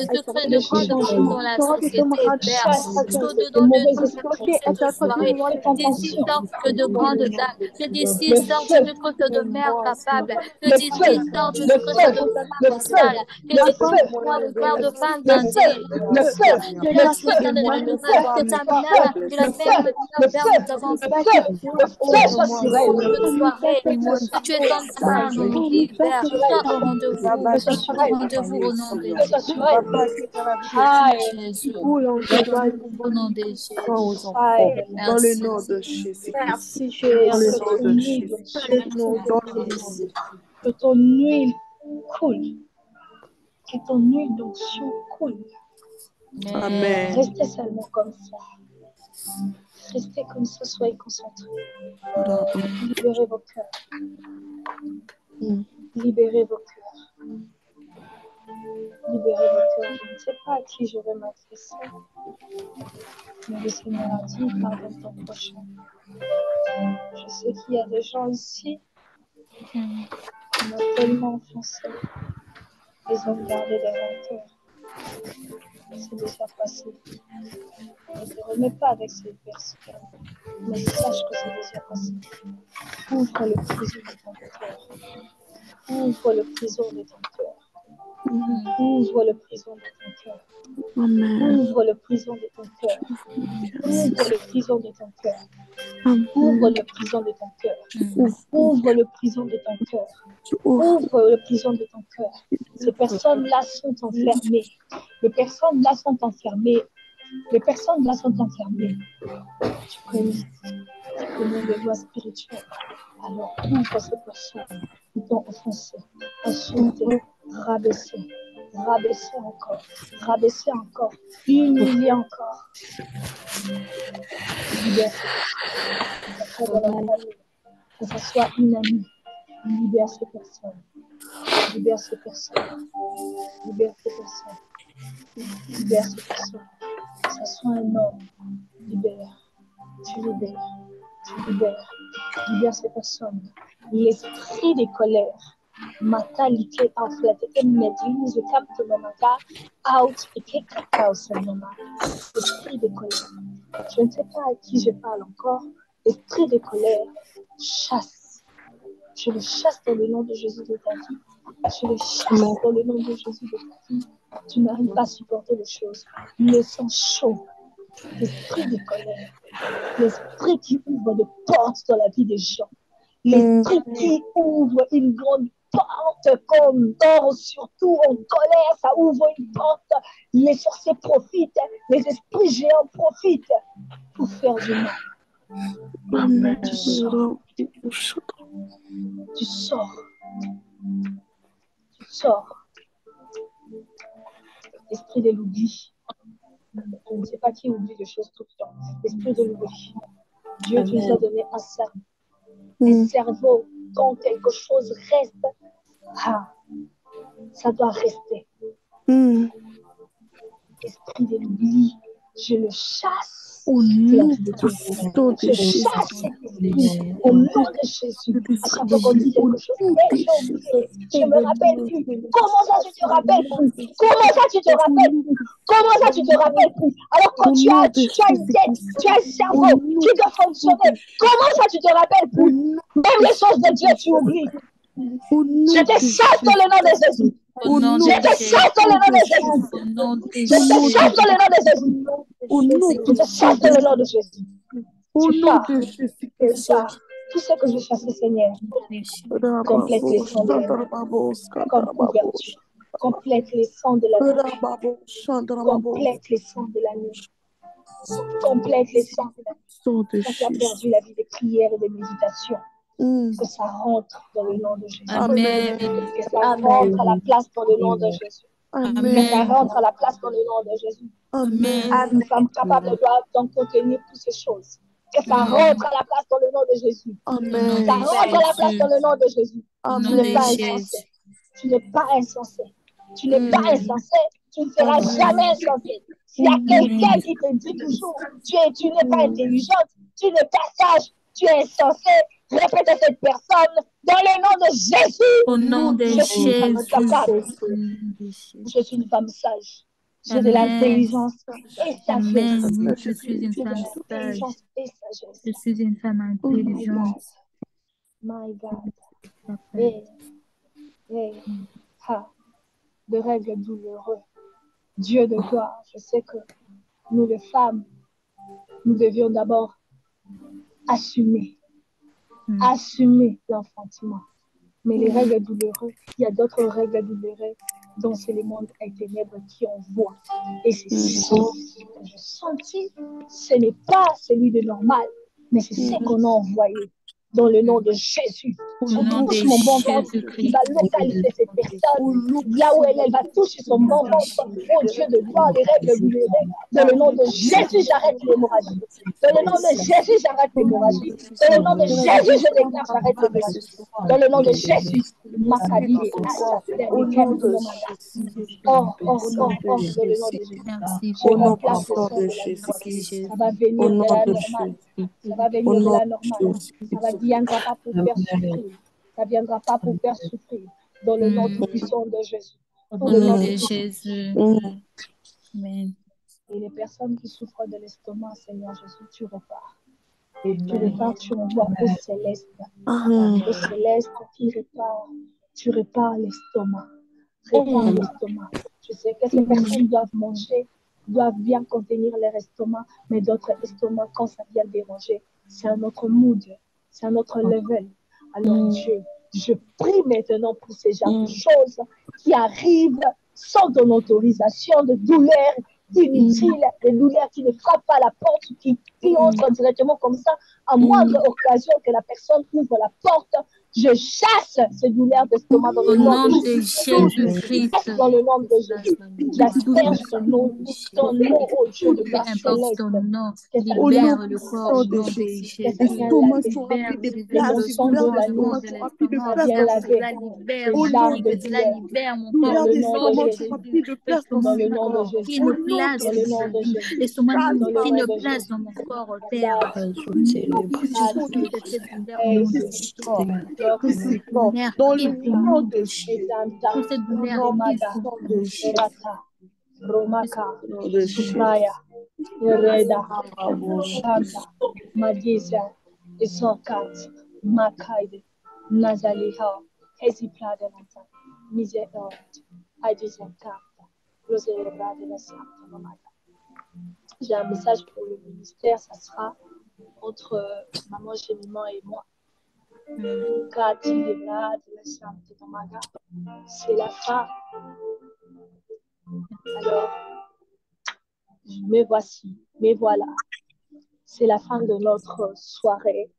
de grandes femmes dans la société, Père. Au-dedans de cette soirée, que d'ici sortent que de grandes dames, que d'ici sortent que de mères capables, que d'ici sortent que de femmes sales, que d'ici sortent de femmes intelligentes, que la suite de l'univers, que ta mère, que la mère, Père, nous avons fait cette soirée, que tu es en train de nous vivre, Père, sois au rendez-vous au nom de Jésus. Au nom de Jésus. Dans le nom de Jésus. Merci Jésus. Que ton huile coule. Que ton huile d'onction coule. Amen. Restez seulement comme ça. Restez comme ça, soyez concentrés. Libérez vos cœurs. Libérez vos cœurs. Libérez vos cœurs. Je ne sais pas à qui je vais m'adresser. Mais le Seigneur a dit, pardonne ton prochain. Je sais qu'il y a des gens ici qui m'ont tellement offensé. Ils ont gardé des rancœurs. C'est déjà passé. Ne te remets pas avec ces personnes. Mais sache que c'est déjà passé. Ouvre le prison de ton cœur. Ouvre le prison de ton cœur. Ouvre le prison de ton cœur. Ouvre le prison de ton cœur. Ouvre le prison de ton cœur. Ouvre le prison de ton cœur. Ouvre le prison de ton cœur. Ouvre le prison de ton cœur. Ces personnes-là sont enfermées. Les personnes-là sont enfermées. Les personnes-là sont enfermées. Tu connais les lois spirituelles. Alors ouvre ces personnes qui t'ont offensé, insulté, rabaissé, rabaissé encore, humilié encore. Libère. Que ce soit une amie. Libère ces personnes. Libère ces personnes. Libère ces personnes. Libère ces personnes. Que ce soit un homme. Libère. Tu libères. Tu libères. Libère ces personnes. L'esprit de colère. Matalité en fait. Et m'église de capte mamaka. Out et kekaka au Seigneur. L'esprit de colère. Je ne sais pas à qui je parle encore. L'esprit de colère. Chasse. Je le chasse dans le nom de Jésus de ta vie. Je le chasse dans le nom de Jésus de ta vie. Tu n'arrives pas à supporter les choses. Le sang chaud. L'esprit de colère. L'esprit qui ouvre des portes dans la vie des gens. L'esprit qui ouvre une grande porte comme d'or, surtout en colère, ça ouvre une porte. Les sorciers profitent, les esprits géants profitent pour faire du mal. Amen. Tu sors. Tu sors. Tu sors. Esprit de l'oubli. Je ne sais pas qui oublie des choses tout le temps. Esprit de l'oubli. Dieu tu nous a donné un cerveau. Un cerveau, quand quelque chose reste, ça doit rester. Esprit de l'oubli, je le chasse. Au nom puissant de Je Jésus. chasse cet esprit au nom de Jésus. À chaque fois qu'on dit quelque chose, j'ai oublié, je me rappelle plus. Comment ça tu te rappelles plus? Comment ça tu te rappelles plus? Comment ça tu te rappelles plus? Alors quand tu as une tête, tu as un cerveau qui doit fonctionner, comment ça tu te rappelles plus? Même les choses de Dieu tu oublies. Je te chasse dans le nom de Jésus. Je te chasse dans le nom de Jésus. Je te chasse dans le nom de Jésus. Je te chasse dans le nom de Jésus. Tu pars. Tu pars. Tout ce que je chasse, Seigneur, complète les sons de la nuit. Comme couverture. Complète les sons de la nuit. Complète les sons de la nuit. Complète les sons de la nuit. Quand tu as perdu la vie de prière et de méditation, que ça rentre dans le nom de Jésus. Amen. Que ça rentre à la place dans le nom de Jésus. Que ça rentre à la place dans le nom de Jésus. Une femme capable doit donc contenir toutes ces choses. Que ça rentre à la place dans le nom de Jésus. Ça rentre à la place dans le nom de Jésus. Tu n'es pas insensé. Tu n'es pas insensé. Tu n'es pas insensé. Tu ne seras jamais insensé. S'il y a quelqu'un qui te dit toujours, tu n'es pas intelligente, tu n'es pas sage, tu es insensé, répète à cette personne, dans le nom de Jésus. Au nom de Jésus. Je suis une femme sage. J'ai de l'intelligence et sagesse. Je suis une femme sage. Et sagesse. Je suis une femme intelligente. My God. De règles douloureuses. Dieu de gloire, je sais que nous les femmes, nous devions d'abord assumer l'enfantement. Mais les règles douloureuses, il y a d'autres règles douloureuses dont c'est le monde et ténèbres qui envoient. Et c'est ce que j'ai senti, ce n'est pas celui de normal, mais c'est ce qu'on a envoyé. Dans le nom de Jésus, je touche mon bon ventre qui va localiser cette personne. Là où elle va toucher son bon ventre. Oh Dieu de gloire, les règles douloureuses. Dans le nom de Jésus, j'arrête l'hémorragie. Dans le nom de Jésus, j'arrête l'hémorragie. Dans le nom de Jésus, je déclare, j'arrête l'hémorragie. Dans le nom de Jésus, Makadi et dans le nom de Jésus. Je remplace le sang de Jésus. Ça va venir de la normale. Ça va venir de la normale. Ça ne viendra pas pour faire souffrir. Ça ne viendra pas pour faire souffrir. Dans le nom tout puissant de Jésus. Au nom de Jésus. Amen. Et les personnes qui souffrent de l'estomac, Seigneur Jésus, tu repars. Tu repars, tu envoies au céleste. Au céleste qui repart. Tu repars l'estomac. Repars l'estomac. Je sais que ces personnes doivent manger, doivent bien contenir leur estomac, mais d'autres estomacs, quand ça vient déranger, c'est un autre mood, c'est un autre level. Alors Dieu, je prie maintenant pour ces genres de choses qui arrivent sans ton autorisation, de douleurs inutiles, des douleurs qui ne frappent pas la porte, qui entrent directement comme ça, à moindre occasion que la personne ouvre la porte. Je chasse ces douleurs d'estomac dans le nom de Jésus-Christ. Dans le nom de Jésus. J'asperge ton nom, oh Dieu de la céleste. Ton nom, libère le corps au nom de Jésus. L'estomac sont remplis de place, libère mon corps au nom de Jésus. Dans le nom de Jésus. Qui ne place qui ne place dans mon corps, Père. Dans le nom de Jésus. Romaka, Supraya, Reda, Santa, Magisa, Isokat, Makaide, Nazaliha, Hesipladelanta, Miséricorde, Adisanta, Rosera de la Santa Mamada. J'ai un message pour le ministère, ça sera entre Maman Gémiment et moi. C'est la fin. Alors, me voici, me voilà. c'est la fin de notre soirée.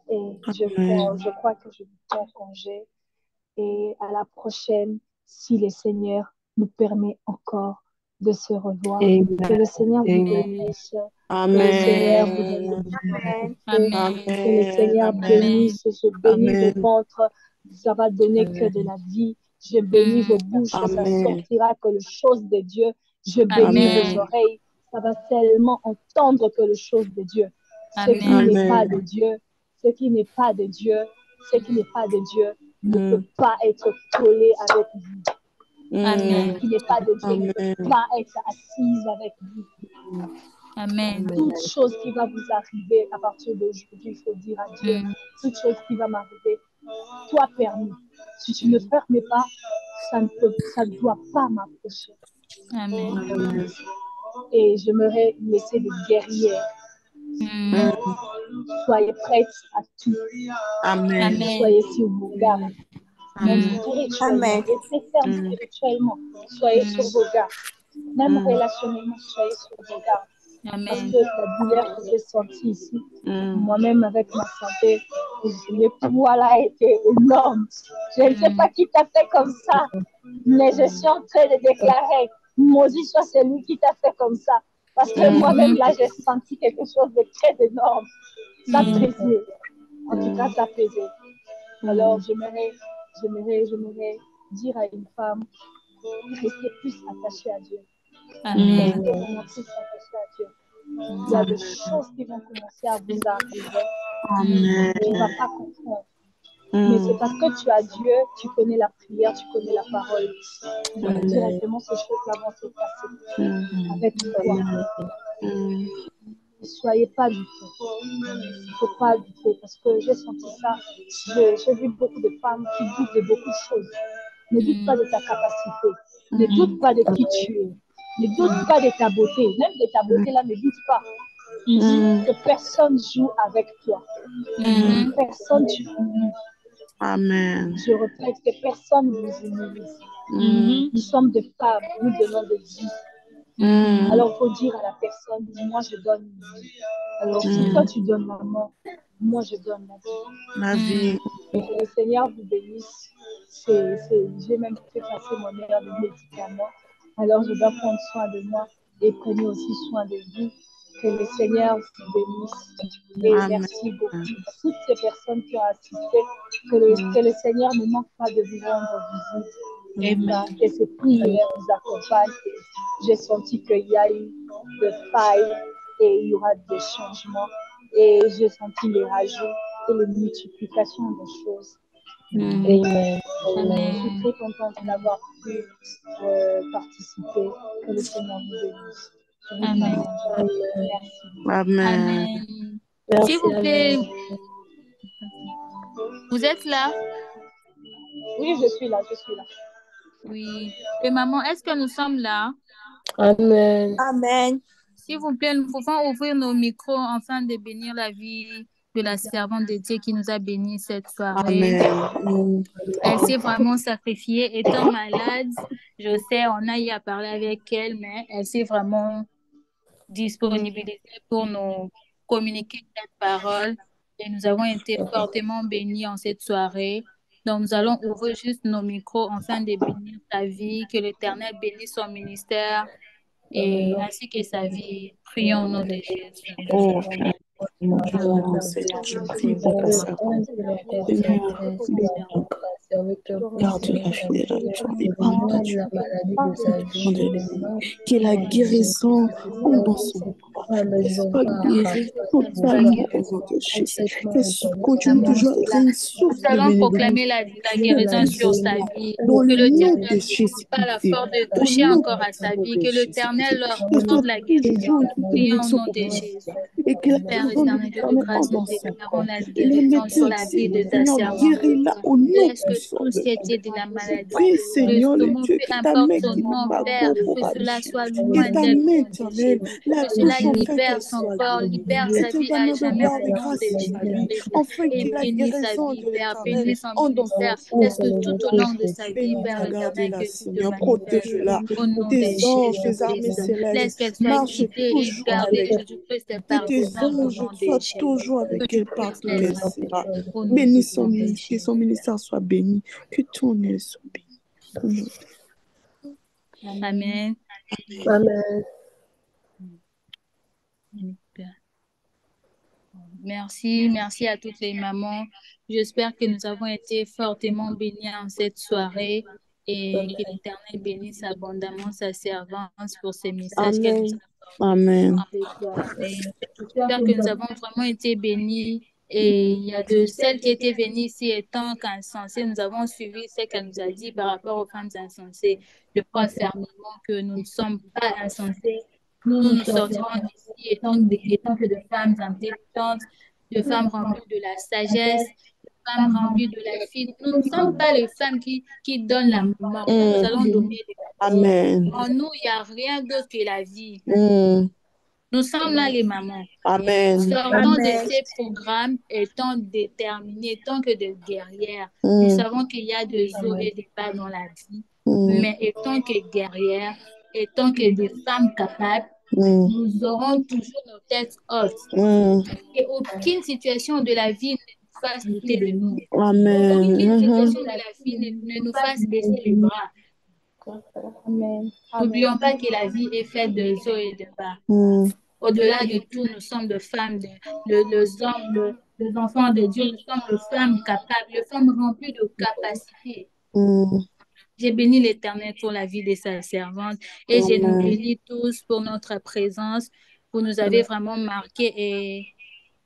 Et je crois que je vous prends congé. Et à la prochaine, si le Seigneur nous permet encore de se revoir. Que le Seigneur vous bénisse. Que le Seigneur vous bénisse. Que le Seigneur bénisse. Je bénis vos ventres. Ça va donner que de la vie. Je bénis vos bouches. Ça sortira que les choses de Dieu. Je bénis vos oreilles. Ça va seulement entendre que les choses de Dieu. Ce qui n'est pas de Dieu, ce qui n'est pas de Dieu, ce qui n'est pas de Dieu ne peut pas être collé avec vous. Ce qui n'est pas de Dieu ne peut pas être assise avec vous. Amen. Toute chose qui va vous arriver à partir d'aujourd'hui, il faut dire à Dieu, toute chose qui va m'arriver, toi permis. Si tu ne permets pas, ça ne doit pas m'approcher. Amen. Et j'aimerais laisser des guerrières. Soyez prêtes à tout. Amen. Soyez sur vos gardes. Même spirituellement, restez fermes spirituellement. Soyez sur vos gardes. Même relationnellement, soyez sur vos gardes. Parce que la douleur que j'ai sentie ici, moi-même avec ma santé, le poids là était énorme. Je ne sais pas qui t'a fait comme ça, mais je suis en train de déclarer, maudit soit celui qui t'a fait comme ça. Parce que moi-même là, j'ai senti quelque chose de très énorme. Ça pesait. En tout cas, ça pesait. Alors, j'aimerais dire à une femme, restez plus attachée à Dieu. Restez vraiment plus attachée à Dieu. Il y a des choses qui vont commencer à vous arriver. Tu ne vas pas comprendre. Mais c'est parce que tu as Dieu, tu connais la prière, tu connais la parole. Donc, directement, ces choses-là vont se passer avec toi. Ne soyez pas doutés. Il ne faut pas douter parce que j'ai senti ça. J'ai vu beaucoup de femmes qui doutent de beaucoup de choses. Ne doute pas de ta capacité. Ne doute pas de qui tu es. Ne doute pas de ta beauté. Même de ta beauté là, ne doute pas. Que personne joue avec toi. Personne tu humilie. Amen. Je répète que personne ne vous humilie. Nous sommes des femmes, nous donnons de vie. Alors, il faut dire à la personne, moi je donne une vie. Alors, si toi tu donnes la mort, moi je donne la vie. Que le Seigneur vous bénisse. J'ai même fait passer mon heure de médicaments. Alors, je dois prendre soin de moi et prenez aussi soin de vous. Que le Seigneur vous bénisse. Et merci beaucoup à toutes ces personnes qui ont assisté. Que le Seigneur ne manque pas de vous rendre visite. Que ses prières vous accompagnent. J'ai senti qu'il y a eu des failles et il y aura des changements. Et j'ai senti les rajouts et les multiplications des choses. Amen. Je suis très contente d'avoir pu participer. Que le Seigneur vous bénisse. Amen. Merci. Amen. S'il vous plaît, vous êtes là? Oui, je suis là. Oui. Et maman, est-ce que nous sommes là? Amen. Amen. S'il vous plaît, nous pouvons ouvrir nos micros afin de bénir la vie de la servante de Dieu qui nous a bénis cette soirée. Amen. Elle s'est vraiment sacrifiée. Étant malade, je sais, on a eu à parler avec elle, mais elle s'est vraiment disponibilisée pour nous communiquer cette parole. Et nous avons été fortement bénis en cette soirée. Donc, nous allons ouvrir juste nos micros afin de bénir sa vie, que l'Éternel bénisse son ministère et ainsi que sa vie. Prions au nom de Jésus. Oh, Seigneur, je prie pour ta servante. Seigneur, garde-la fidèle avec toi et parle Dieu. Qu'il y ait la guérison dans son corps. Qu'il soit guéri totalement au nom de Jésus. Qu'il continue toujours à être une source Nous de allons bénédiction. proclamer la guérison sur sa vie. Dans Que le le nom diable de Jésus. n'a pas la force de toucher encore à sa vie. Que l'Éternel leur accorde la guérison. Prions au nom de Jésus. Et que la Père guérison éternel, Dieu de grâce, nous dans son déclarons corps. la Et les guérison sur la médecins, vie de ta Seigneur, servante. guéris-la au nom Laisse que puissant tout de cet Jésus. de la maladie, Prie, le Seigneur, le saumon, Dieu, peu que ta importe main son qui nom, va Père, pour que cela agir. soit Que loin ta d'elle main au nom de éternelle Jésus. la Que cela touche enfin libère qu'elle son soit corps, guérie. libère Que sa te vie à permet de jamais voir au nom grâce de sur sa vie. Jésus. Enfin Et que la bénis sa guérison vie, de Père, l'éternel bénis son dans son ministère. corps. Laisse que tout au long de sa vie, Père Bénis-la, éternel, gardez-la, que tu te Seigneur. manifestes Protège-la. au nom de Tes anges, tes armées Jésus-Christ. célestes Laisse qu'elle soit marchent guidée et toujours gardée, avec. Jésus-Christ, Que par tes tes anges soient toujours avec elle partout qu'elle sera. Bénis que son ministère soit béni, que ton aile soit bénie. Amen. Amen. Merci à toutes les mamans. J'espère que nous avons été fortement bénis en cette soirée et que l'Éternel bénisse abondamment sa servante pour ces messages qu'elle nous a Amen. J'espère que nous avons vraiment été bénis. Et il y a de celles qui étaient venues ici étant qu'insensées, nous avons suivi ce qu'elle nous a dit par rapport aux femmes insensées. Je crois fermement que nous ne sommes pas insensés. Nous sortirons d'ici étant que de femmes intelligentes, de femmes remplies de la sagesse, de femmes remplies de la fille. Nous ne sommes pas les femmes qui donnent la mort. Nous allons donner des Amen. En nous, il n'y a rien d'autre que la vie. Mm. Nous sommes là les mamans. Amen. Sortons de ces programmes étant déterminés, tant que de guerrières. Nous savons qu'il y a des hauts et des bas dans la vie, mais étant que guerrières, étant que des femmes capables, nous aurons toujours nos têtes hautes. Et aucune situation de la vie ne nous fasse douter de nous. Amen. Aucune situation de la vie ne nous fasse baisser les bras. N'oublions pas que la vie est faite de hauts et de bas. Au-delà de tout, nous sommes des femmes, les hommes, les enfants de Dieu, nous sommes des femmes capables, des femmes remplies de capacités. J'ai béni l'Éternel pour la vie de sa servante et je nous bénis tous pour notre présence. Vous nous avez vraiment marqué et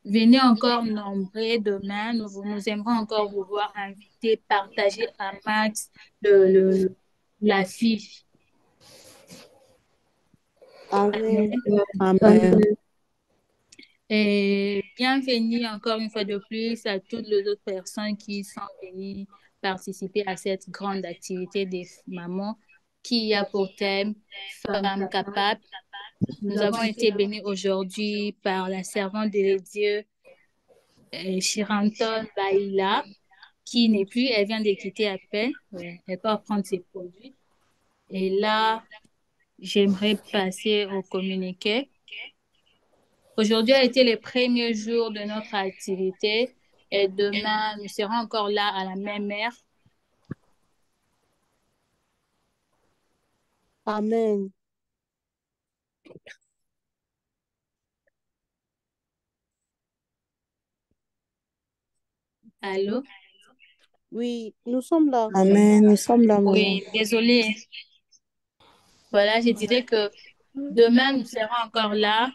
venez encore nombreux demain. Nous aimerons encore vous voir inviter, partager à max la fiche. Amen. Amen. Et bienvenue encore une fois de plus à toutes les autres personnes qui sont venues participer à cette grande activité des mamans qui a pour thème Femmes capables. Nous avons été bénis aujourd'hui par la servante de Dieu, Chiranton Baïla, qui n'est plus, elle vient de quitter à peine, elle peut prendre ses produits. Et là, j'aimerais passer au communiqué. Aujourd'hui a été le premier jour de notre activité et demain, nous serons encore là à la même heure. Amen. Allô? Oui, nous sommes là. Amen, nous sommes là, maman. Oui, désolée. Voilà, je dirais que demain, nous serons encore là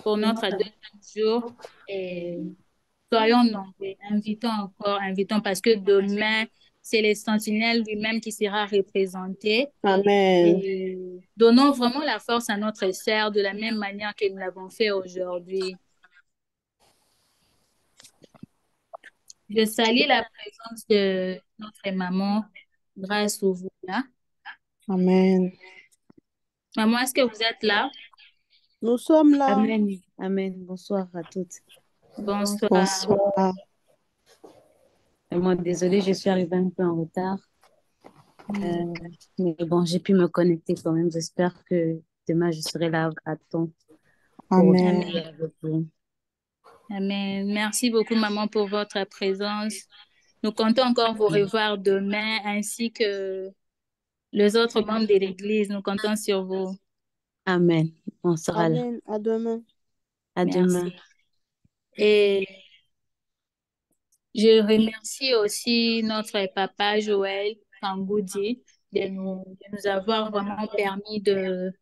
pour notre deuxième jour. Et soyons nombreux, invitons parce que demain, c'est les sentinelles lui-même qui sera représenté. Amen. Et donnons vraiment la force à notre sœur de la même manière que nous l'avons fait aujourd'hui. Je salue la présence de notre maman grâce au vous là. Amen. Maman, est-ce que vous êtes là? Nous sommes là. Amen. Amen. Bonsoir à toutes. Bonsoir. Bonsoir. Vraiment désolée, je suis arrivée un peu en retard. Mais bon, j'ai pu me connecter quand même. J'espère que demain, je serai là à temps. Amen. Amen. Merci beaucoup, maman, pour votre présence. Nous comptons encore vous revoir demain, ainsi que les autres membres de l'Église. Nous comptons sur vous. Amen. On sera là. Amen. À demain. À Merci. demain. Et je remercie aussi notre papa Joël Kangoudi de nous avoir vraiment permis de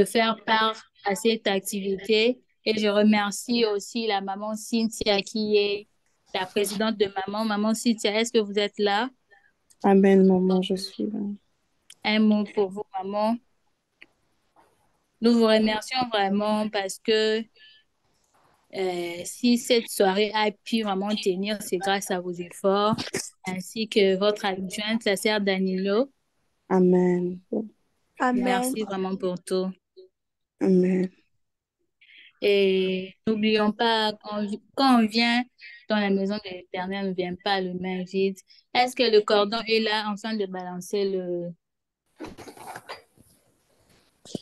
faire part à cette activité. Et je remercie aussi la maman Cynthia qui est la présidente de maman. Maman Cynthia, est-ce que vous êtes là? Amen, maman, je suis là. Un mot pour vous, maman. Nous vous remercions vraiment parce que si cette soirée a pu vraiment tenir, c'est grâce à vos efforts, ainsi que votre adjointe, la sœur Danilo. Amen. Amen. Merci vraiment pour tout. Amen. Et n'oublions pas, quand on vient dans la maison de l'Éternel, on ne vient pas le main vide. Est-ce que le cordon est là en train de balancer le...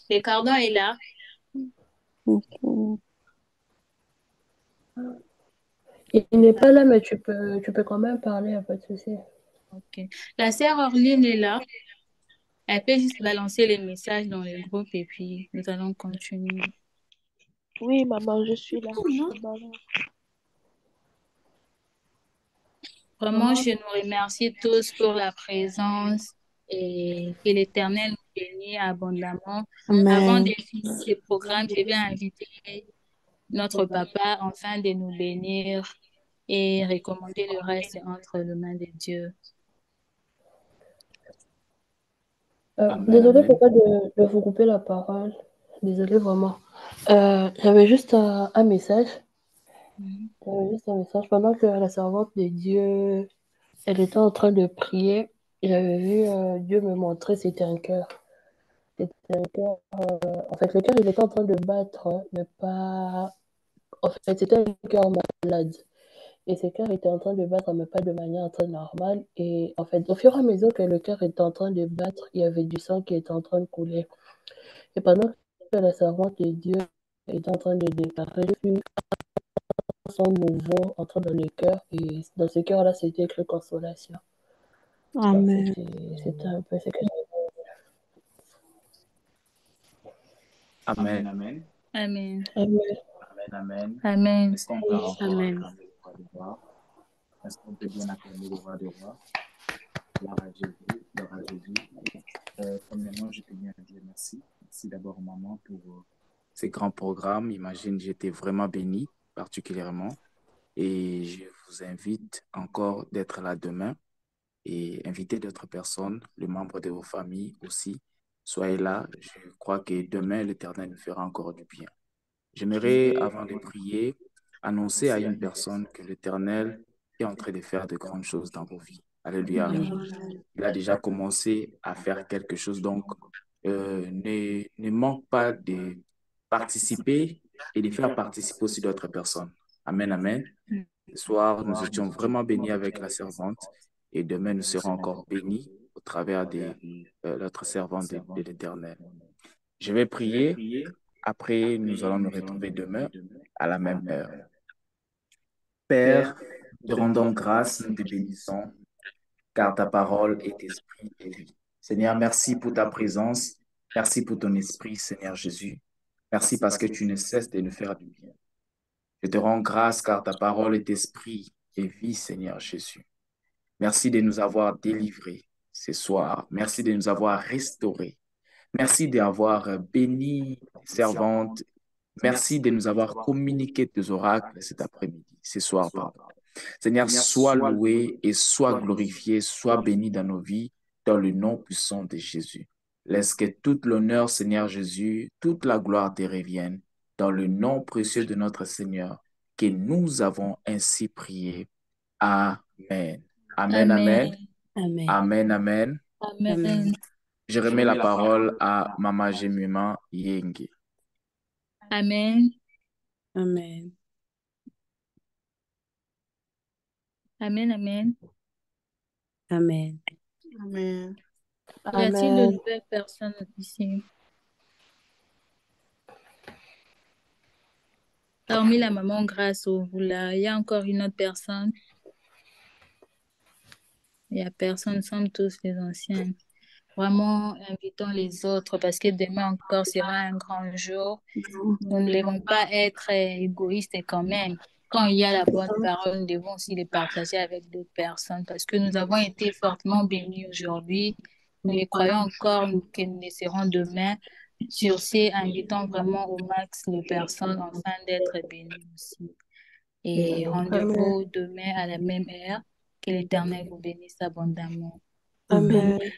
Le cordon est là. Il n'est pas là, mais tu peux quand même parler, y a pas de souci. Ok. La sœur Orline est là. Elle peut juste balancer les messages dans le groupe et puis nous allons continuer. Oui, maman, je suis là. Je balance. Vraiment, je nous remercie tous pour la présence et que l'Éternel nous bénisse abondamment. Avant de Amen. finir ce programme, je vais inviter notre papa enfin de nous bénir et recommander le reste entre les mains de Dieu. Amen, Désolé amen. pourquoi de vous couper la parole. Désolé vraiment. J'avais juste un message. J'avais juste un message. Pendant que la servante de Dieu, elle était en train de prier, j'avais vu Dieu me montrer, c'était un cœur. C'était un cœur. En fait, le cœur, il était en train de battre, mais pas. En fait, c'était un cœur malade. Et ce cœur était en train de battre, mais pas de manière très normale. Et en fait, au fur et à mesure que le cœur était en train de battre, il y avait du sang qui était en train de couler. Et pendant que la servante de Dieu était en train de déclarer, j'ai vu un sang nouveau entrer dans le cœur. Et dans ce cœur-là, c'était écrit consolation. Donc, Amen. c'était un peu ce que Amen, amen. Amen. Amen. Amen, amen. Amen. Est-ce qu'on peut encore Amen. acclamer le roi des rois? Est-ce qu'on peut bien acclamer le roi des rois? Gloire à Jésus, gloire à Jésus. Premièrement, je tenais à dire merci. Merci d'abord, maman, pour ces grands programmes. Imagine, j'étais vraiment béni, particulièrement. Et je vous invite encore d'être là demain et inviter d'autres personnes, les membres de vos familles aussi. Soyez là. Je crois que demain, l'Éternel nous fera encore du bien. J'aimerais, avant de prier, annoncer à une personne que l'Éternel est en train de faire de grandes choses dans vos vies. Alléluia. Il a déjà commencé à faire quelque chose, donc ne manque pas de participer et de faire participer aussi d'autres personnes. Amen, amen. Ce soir, nous étions vraiment bénis avec la servante et demain, nous serons encore bénis au travers de notre servante de l'Éternel. Je vais prier. Après, nous allons nous retrouver demain à la même heure. Père, te rendons grâce, nous te bénissons, car ta parole est esprit et vie. Seigneur, merci pour ta présence. Merci pour ton esprit, Seigneur Jésus. Merci parce que tu ne cesses de nous faire du bien. Je te rends grâce car ta parole est esprit et vie, Seigneur Jésus. Merci de nous avoir délivrés ce soir. Merci de nous avoir restaurés. Merci d'avoir béni tes servantes. Merci de nous avoir communiqué tes oracles cet après-midi, ce soir, pardon. Seigneur, sois loué et sois glorifié, sois béni dans nos vies, dans le nom puissant de Jésus. Laisse que tout l'honneur, Seigneur Jésus, toute la gloire te revienne, dans le nom précieux de notre Seigneur, que nous avons ainsi prié. Amen. Amen, amen. Amen. Amen, amen. Amen. Je remets la parole à Mama Jemima Yenge. Amen. Amen. Amen. Amen. Amen. Amen. Y a-t-il de Amen. nouvelles personnes ici? Hormis la maman grâce au Ouvula, il y a encore une autre personne. Il n'y a personne, nous sommes tous les anciens. Vraiment, invitons les autres parce que demain encore sera un grand jour. Nous ne devons pas être égoïstes quand même. Quand il y a la bonne parole, nous devons aussi les partager avec d'autres personnes parce que nous avons été fortement bénis aujourd'hui. Nous croyons encore que nous le serons demain. Sur ce, invitons vraiment au max de personnes afin d'être bénis aussi. Et rendez-vous demain à la même heure. Que l'Éternel vous bénisse abondamment. Amen. Amen.